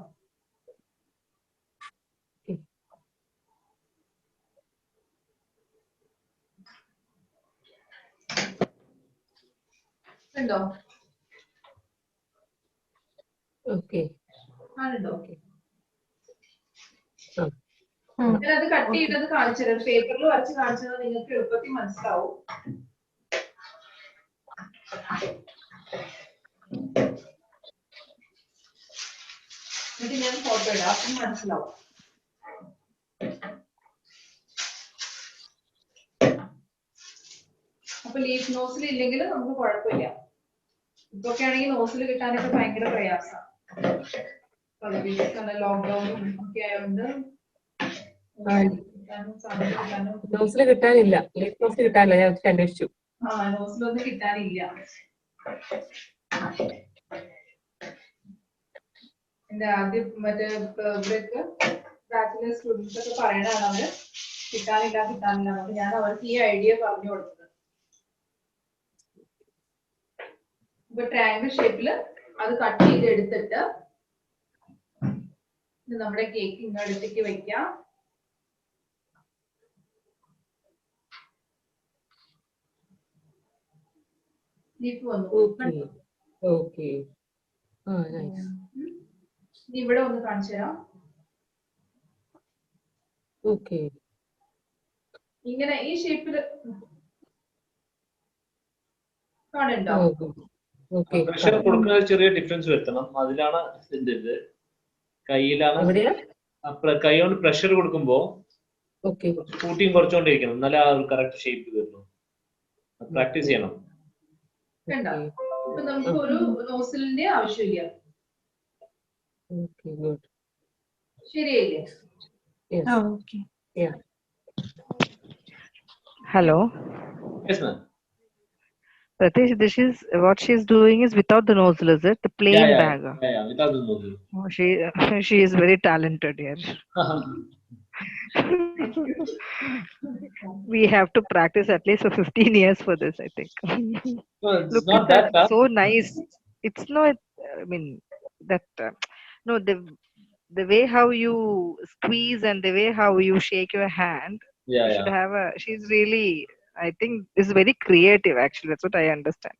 ഉണ്ടോ? ആണുണ്ടോ? ഞാനത് കട്ട് ചെയ്തത് കാണിച്ചത് പേപ്പറിൽ വരച്ച് കാണിച്ചത് നിങ്ങൾക്ക് എളുപ്പത്തിൽ മനസ്സിലാവും. എന്നിട്ട് ഞാൻ ഫോട്ടോ ഇടാം, അപ്പം മനസ്സിലാവും. അപ്പൊ ലീഫ് നോസിൽ ഇല്ലെങ്കിൽ നമുക്ക് കുഴപ്പമില്ല. ഇപ്പൊക്കെ ആണെങ്കിൽ നോസിൽ കിട്ടാനൊക്കെ ഭയങ്കര പ്രയാസമാണ്. ലോക്ക്ഡൌണും ഒക്കെ ആയതുകൊണ്ട് നോസില് കിട്ടാനില്ല, ലീഫ് നോസിൽ കിട്ടാനില്ല. ഞാൻ അന്വേഷിച്ചു. നോസിലൊന്നും കിട്ടാനില്ല. എന്റെ ആദ്യം മറ്റേ ഇവരൊക്കെ ബാച്ചിലർ സ്റ്റുഡൻസ് ഒക്കെ പറയണതാണ് അവര് കിട്ടാനില്ല. അപ്പൊ ഞാൻ അവർക്ക് ഈ ഐഡിയ പറഞ്ഞു കൊടുത്തത്. ഇപ്പൊ ട്രയാങ്കിൾ ഷേപ്പില് അത് കട്ട് ചെയ്ത് എടുത്തിട്ട് നമ്മുടെ കേക്ക് ഇങ്ങോട്ടേക്ക് വെക്കാം. ലീഫ് വന്നു. ഇവിടെ ഒന്ന് കാണിച്ചു തരാം. ഇങ്ങനെ ഈ ഷേപ്പില് കാണുന്നുണ്ടോ? പ്രഷർ കൊടുക്കുന്ന ചെറിയ ഡിഫറൻസ് വരുത്തണം. അതിലാണ് ഇത് കൈയിലാണ്. കൈ കൊണ്ട് പ്രഷർ കൊടുക്കുമ്പോ കൂട്ടിയും കുറച്ചുകൊണ്ടിരിക്കണം, എന്നാലേ ആ ഒരു കറക്റ്റ് ഷേപ്പ് വരുന്നു. പ്രാക്ടീസ് ചെയ്യണം. ഇപ്പൊ നമുക്ക് ഒരു നോസിലിന്റെ ആവശ്യമില്ല. ശരിയല്ലേ? Hello. Yes, ma'am. Pratish, this is what she's doing is without the nozzle, is it? The plain bag. Yeah, without the nozzle. Oh, she is very talented here. We have to practice at least for 15 years for this, I think. No, it's Look not at that that, tough. so nice. It's not, I mean, that, no, the way how you squeeze and the way how you shake your hand, Yeah, you should have she's really, I think, is very creative actually. That's what I understand.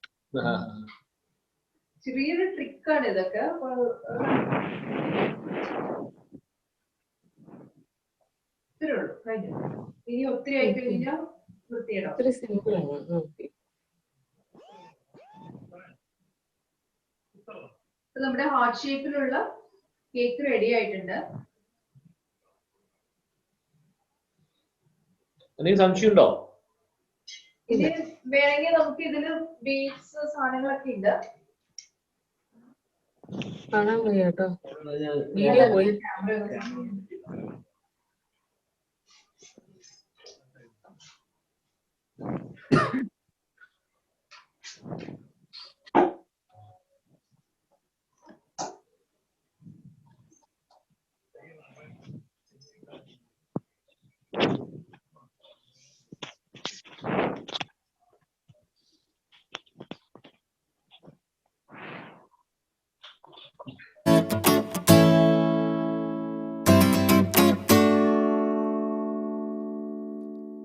ചെറിയൊരു ട്രിക്കാണ് ഇതൊക്കെ. ഇനി ഒത്തിരി ആയി കഴിഞ്ഞാൽ വൃത്തിയിടാം. നമ്മുടെ heart ഷേപ്പിലുള്ള cake ready ആയിട്ടുണ്ട്. എന്തെങ്കിലും സംശയമുണ്ടോ? ഇനി വേണമെങ്കിൽ നമുക്ക് ഇതില് ബീഡ്സ് സാധനങ്ങളൊക്കെ ഉണ്ട്. കാണാൻ വയ്യ കേട്ടോ, വീഡിയോ പോയി.